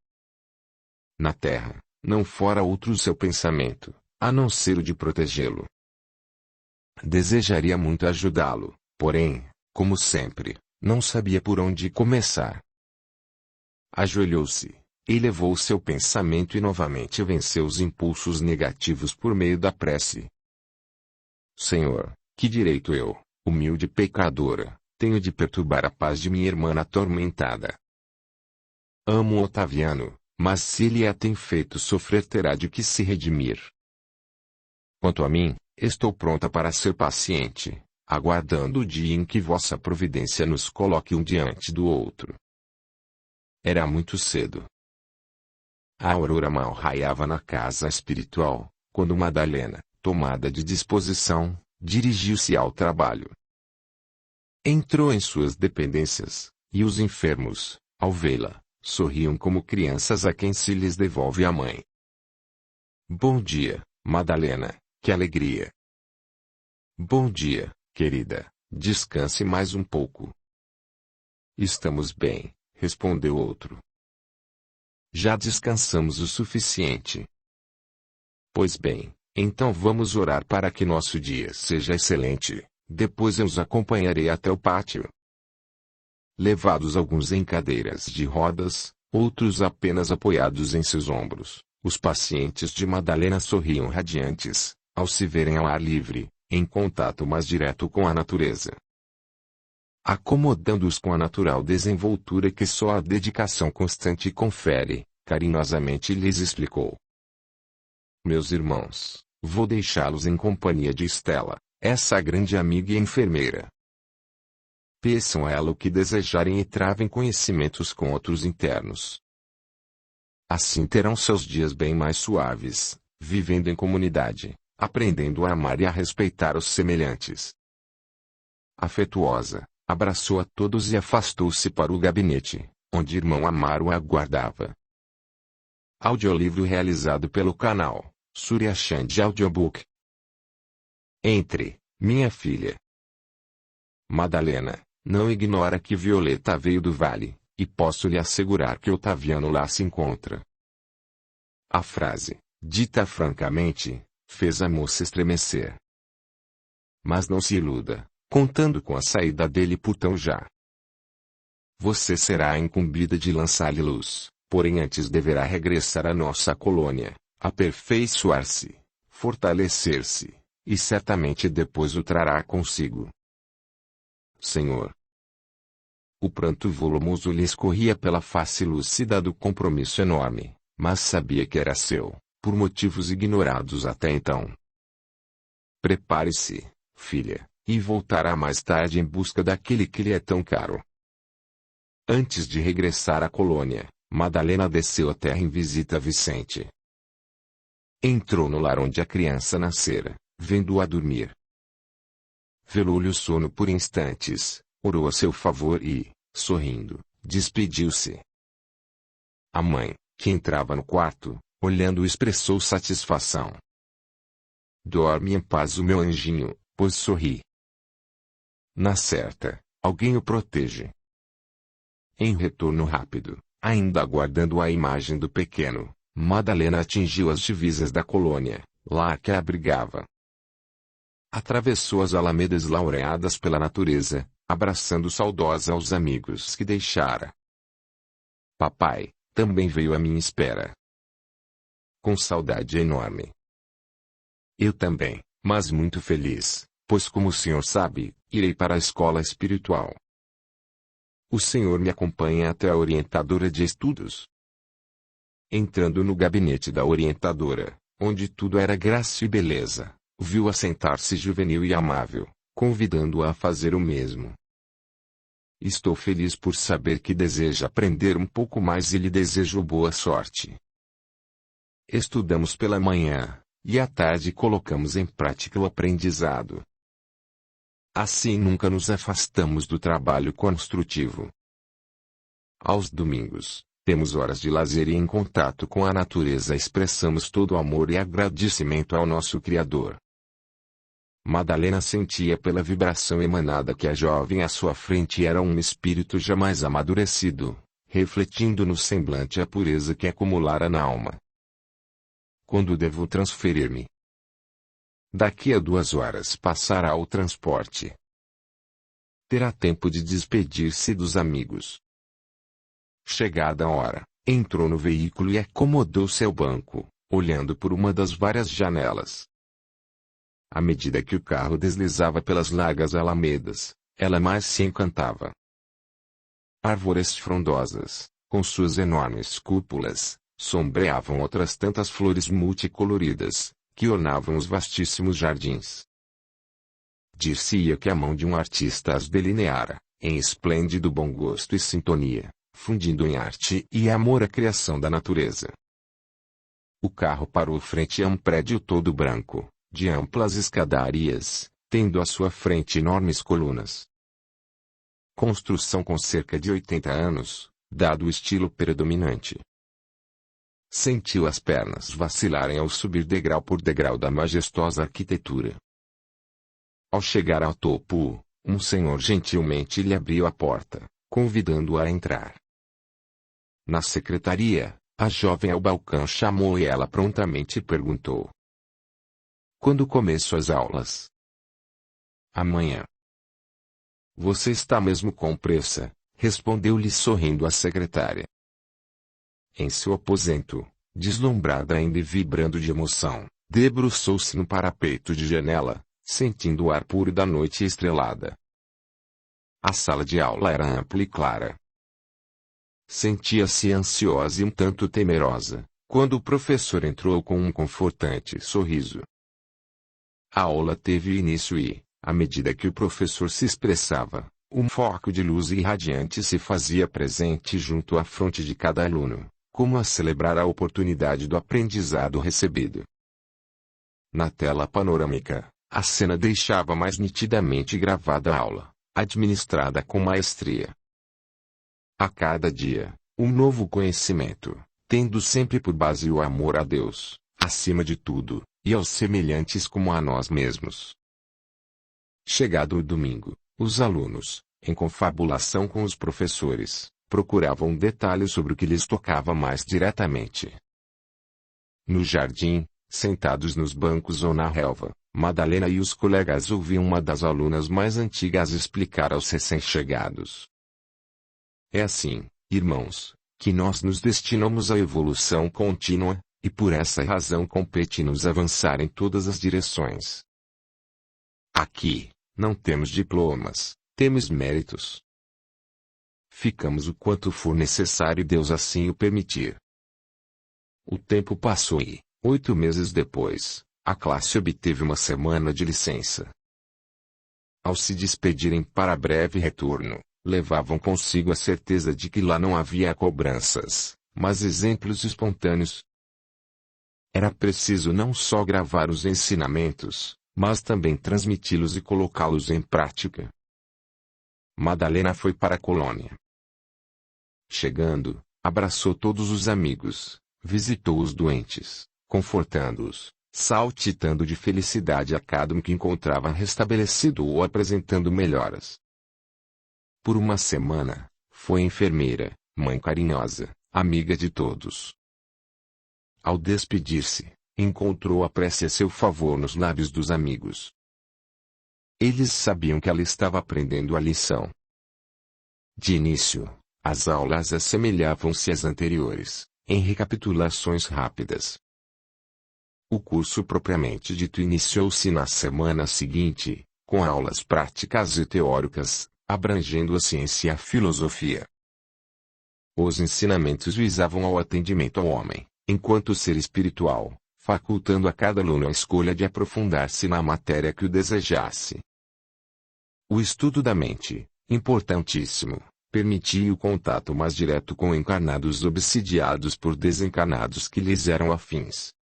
Na terra, não fora outro seu pensamento, a não ser o de protegê-lo. Desejaria muito ajudá-lo, porém, como sempre, não sabia por onde começar. Ajoelhou-se, elevou seu pensamento e novamente venceu os impulsos negativos por meio da prece. Senhor, que direito eu, humilde pecadora, tenho de perturbar a paz de minha irmã atormentada? Amo Otaviano, mas se ele a tem feito sofrer terá de que se redimir. Quanto a mim, estou pronta para ser paciente, aguardando o dia em que vossa providência nos coloque um diante do outro. Era muito cedo. A aurora mal raiava na casa espiritual, quando Madalena, tomada de disposição, dirigiu-se ao trabalho. Entrou em suas dependências, e os enfermos, ao vê-la, sorriam como crianças a quem se lhes devolve a mãe. Bom dia, Madalena, que alegria! Bom dia, querida, descanse mais um pouco. Estamos bem, respondeu outro. Já descansamos o suficiente. Pois bem, então vamos orar para que nosso dia seja excelente, depois eu os acompanharei até o pátio. Levados alguns em cadeiras de rodas, outros apenas apoiados em seus ombros, os pacientes de Madalena sorriam radiantes, ao se verem ao ar livre, em contato mais direto com a natureza. Acomodando-os com a natural desenvoltura que só a dedicação constante confere, carinhosamente lhes explicou. Meus irmãos, vou deixá-los em companhia de Estela, essa grande amiga e enfermeira. Peçam a ela o que desejarem e travem conhecimentos com outros internos. Assim terão seus dias bem mais suaves, vivendo em comunidade, aprendendo a amar e a respeitar os semelhantes. Afetuosa, abraçou a todos e afastou-se para o gabinete, onde irmão Amaro a aguardava. Audiolivro realizado pelo canal Surya Chand Audiobook. Entre, minha filha. Madalena, não ignora que Violeta veio do vale, e posso lhe assegurar que Otaviano lá se encontra. A frase, dita francamente, fez a moça estremecer. Mas não se iluda, contando com a saída dele por tão já. Você será incumbida de lançar-lhe luz, porém antes deverá regressar à nossa colônia, aperfeiçoar-se, fortalecer-se, e certamente depois o trará consigo. Senhor. O pranto volumoso lhe escorria pela face lúcida do compromisso enorme, mas sabia que era seu, por motivos ignorados até então. Prepare-se, filha, e voltará mais tarde em busca daquele que lhe é tão caro. Antes de regressar à colônia, Madalena desceu a terra em visita a Vicente. Entrou no lar onde a criança nascera, vendo-a dormir. Velou-lhe o sono por instantes, orou a seu favor e, sorrindo, despediu-se. A mãe, que entrava no quarto, olhando-o expressou satisfação. Dorme em paz o meu anjinho, pois sorri. Na certa, alguém o protege. Em retorno rápido, ainda aguardando a imagem do pequeno, Madalena atingiu as divisas da colônia, lá que a abrigava. Atravessou as alamedas laureadas pela natureza, abraçando saudosa os amigos que deixara. Papai, também veio à minha espera. Com saudade enorme. Eu também, mas muito feliz, pois como o senhor sabe, irei para a escola espiritual. O senhor me acompanha até a orientadora de estudos? Entrando no gabinete da orientadora, onde tudo era graça e beleza, viu-a sentar-se juvenil e amável, convidando-a a fazer o mesmo. Estou feliz por saber que deseja aprender um pouco mais e lhe desejo boa sorte. Estudamos pela manhã, e à tarde colocamos em prática o aprendizado. Assim nunca nos afastamos do trabalho construtivo. Aos domingos, temos horas de lazer e em contato com a natureza expressamos todo o amor e agradecimento ao nosso Criador. Madalena sentia pela vibração emanada que a jovem à sua frente era um espírito jamais amadurecido, refletindo no semblante a pureza que acumulara na alma. Quando devo transferir-me? Daqui a 2 horas passará o transporte. Terá tempo de despedir-se dos amigos. Chegada a hora, entrou no veículo e acomodou-se ao banco, olhando por uma das várias janelas. À medida que o carro deslizava pelas largas alamedas, ela mais se encantava. Árvores frondosas, com suas enormes cúpulas, sombreavam outras tantas flores multicoloridas, que ornavam os vastíssimos jardins. Dir-se-ia que a mão de um artista as delineara, em esplêndido bom gosto e sintonia, fundindo em arte e amor a criação da natureza. O carro parou frente a um prédio todo branco, de amplas escadarias, tendo à sua frente enormes colunas. Construção com cerca de 80 anos, dado o estilo predominante. Sentiu as pernas vacilarem ao subir degrau por degrau da majestosa arquitetura. Ao chegar ao topo, um senhor gentilmente lhe abriu a porta, convidando-a a entrar. Na secretaria, a jovem ao balcão chamou e ela prontamente perguntou: quando começo as aulas? Amanhã. Você está mesmo com pressa, respondeu-lhe sorrindo a secretária. Em seu aposento, deslumbrada ainda e vibrando de emoção, debruçou-se no parapeito de janela, sentindo o ar puro da noite estrelada. A sala de aula era ampla e clara. Sentia-se ansiosa e um tanto temerosa, quando o professor entrou com um confortante sorriso. A aula teve início e, à medida que o professor se expressava, um foco de luz irradiante se fazia presente junto à fronte de cada aluno, como a celebrar a oportunidade do aprendizado recebido. Na tela panorâmica, a cena deixava mais nitidamente gravada a aula, administrada com maestria. A cada dia, um novo conhecimento, tendo sempre por base o amor a Deus, acima de tudo, e aos semelhantes como a nós mesmos. Chegado o domingo, os alunos, em confabulação com os professores, procuravam detalhes sobre o que lhes tocava mais diretamente. No jardim, sentados nos bancos ou na relva, Madalena e os colegas ouviam uma das alunas mais antigas explicar aos recém-chegados. É assim, irmãos, que nós nos destinamos à evolução contínua, e por essa razão compete-nos avançar em todas as direções. Aqui, não temos diplomas, temos méritos. ficamos o quanto for necessário e Deus assim o permitir. O tempo passou e, 8 meses depois, a classe obteve uma semana de licença. Ao se despedirem para breve retorno, levavam consigo a certeza de que lá não havia cobranças, mas exemplos espontâneos. Era preciso não só gravar os ensinamentos, mas também transmiti-los e colocá-los em prática. Madalena foi para a colônia. Chegando, abraçou todos os amigos, visitou os doentes, confortando-os, saltitando de felicidade a cada um que encontrava restabelecido ou apresentando melhoras. Por uma semana, foi enfermeira, mãe carinhosa, amiga de todos. Ao despedir-se, encontrou a prece a seu favor nos lábios dos amigos. Eles sabiam que ela estava aprendendo a lição. De início, as aulas assemelhavam-se às anteriores, em recapitulações rápidas. O curso propriamente dito iniciou-se na semana seguinte, com aulas práticas e teóricas, abrangendo a ciência e a filosofia. Os ensinamentos visavam ao atendimento ao homem, enquanto ser espiritual, facultando a cada aluno a escolha de aprofundar-se na matéria que o desejasse. O estudo da mente, importantíssimo, permitia o contato mais direto com encarnados obsidiados por desencarnados que lhes eram afins.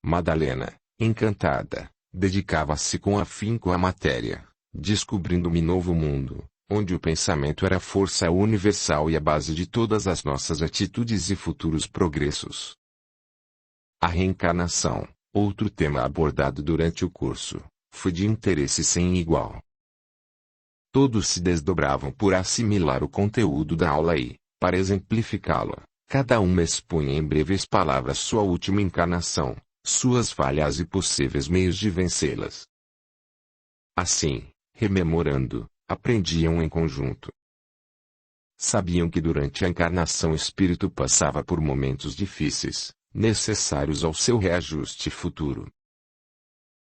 Madalena, encantada, dedicava-se com afinco à matéria, descobrindo um novo mundo, onde o pensamento era a força universal e a base de todas as nossas atitudes e futuros progressos. A reencarnação, outro tema abordado durante o curso, foi de interesse sem igual. Todos se desdobravam por assimilar o conteúdo da aula e, para exemplificá-la, cada um expunha em breves palavras sua última encarnação, suas falhas e possíveis meios de vencê-las. Assim, rememorando, aprendiam em conjunto. Sabiam que durante a encarnação o espírito passava por momentos difíceis, necessários ao seu reajuste futuro.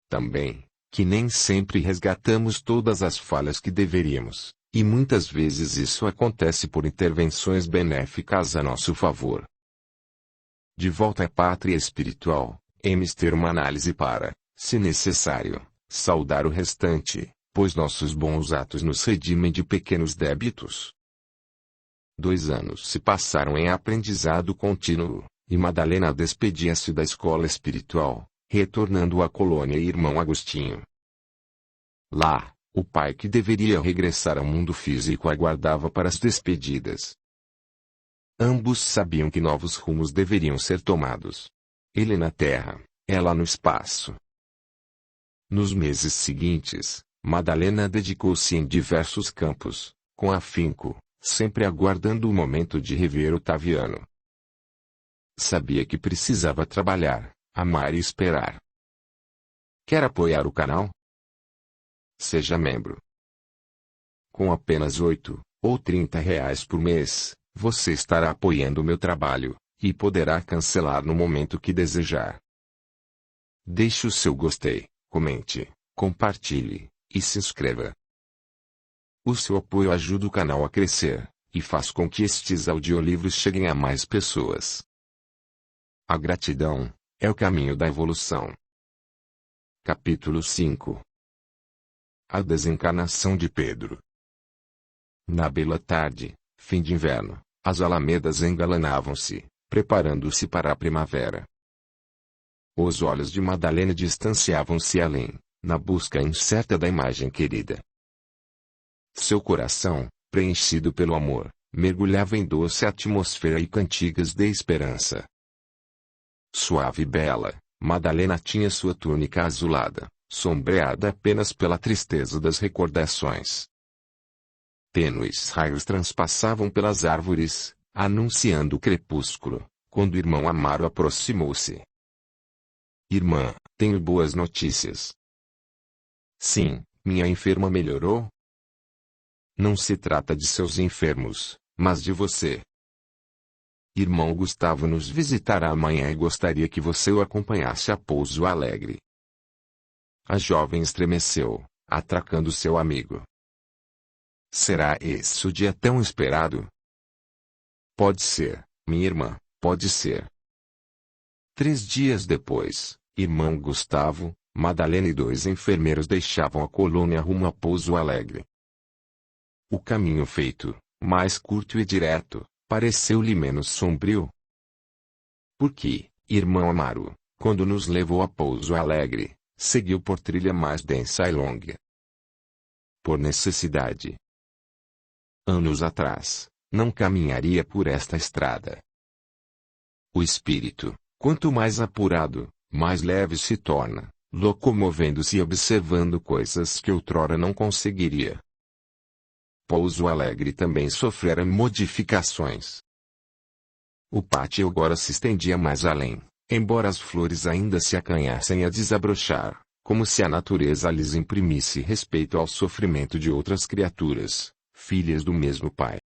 Também, que nem sempre resgatamos todas as falhas que deveríamos, e muitas vezes isso acontece por intervenções benéficas a nosso favor. De volta à pátria espiritual, hemos ter uma análise para, se necessário, saldar o restante, pois nossos bons atos nos redimem de pequenos débitos. 2 anos se passaram em aprendizado contínuo, e Madalena despedia-se da escola espiritual, retornando à colônia Irmão Agostinho. Lá, o pai que deveria regressar ao mundo físico aguardava para as despedidas. Ambos sabiam que novos rumos deveriam ser tomados. Ele na terra, ela no espaço. Nos meses seguintes, Madalena dedicou-se em diversos campos, com afinco, sempre aguardando o momento de rever Otaviano. Sabia que precisava trabalhar, amar e esperar. Quer apoiar o canal? Seja membro. Com apenas 8 ou 30 reais por mês, você estará apoiando o meu trabalho, e poderá cancelar no momento que desejar. Deixe o seu gostei, comente, compartilhe, e se inscreva. O seu apoio ajuda o canal a crescer, e faz com que estes audiolivros cheguem a mais pessoas. A gratidão é o caminho da evolução. Capítulo 5. A desencarnação de Pedro. Na bela tarde, fim de inverno, as alamedas engalanavam-se, preparando-se para a primavera. Os olhos de Madalena distanciavam-se além, na busca incerta da imagem querida. Seu coração, preenchido pelo amor, mergulhava em doce atmosfera e cantigas de esperança. Suave e bela, Madalena tinha sua túnica azulada, sombreada apenas pela tristeza das recordações. Tênues raios transpassavam pelas árvores, anunciando o crepúsculo, quando o irmão Amaro aproximou-se. Irmã, tenho boas notícias. Sim, minha enferma melhorou? Não se trata de seus enfermos, mas de você. Irmão Gustavo nos visitará amanhã e gostaria que você o acompanhasse a Pouso Alegre. A jovem estremeceu, atracando seu amigo. Será esse o dia tão esperado? Pode ser, minha irmã, pode ser. 3 dias depois, irmão Gustavo, Madalena e 2 enfermeiros deixavam a colônia rumo a Pouso Alegre. O caminho feito, mais curto e direto, pareceu-lhe menos sombrio. Porque, irmão Amaro, quando nos levou a Pouso Alegre, seguiu por trilha mais densa e longa. Por necessidade. Anos atrás, não caminharia por esta estrada. O espírito, quanto mais apurado, mais leve se torna, locomovendo-se e observando coisas que outrora não conseguiria. Pouso Alegre também sofrera modificações. O pátio agora se estendia mais além, embora as flores ainda se acanhassem a desabrochar, como se a natureza lhes imprimisse respeito ao sofrimento de outras criaturas, filhas do mesmo pai.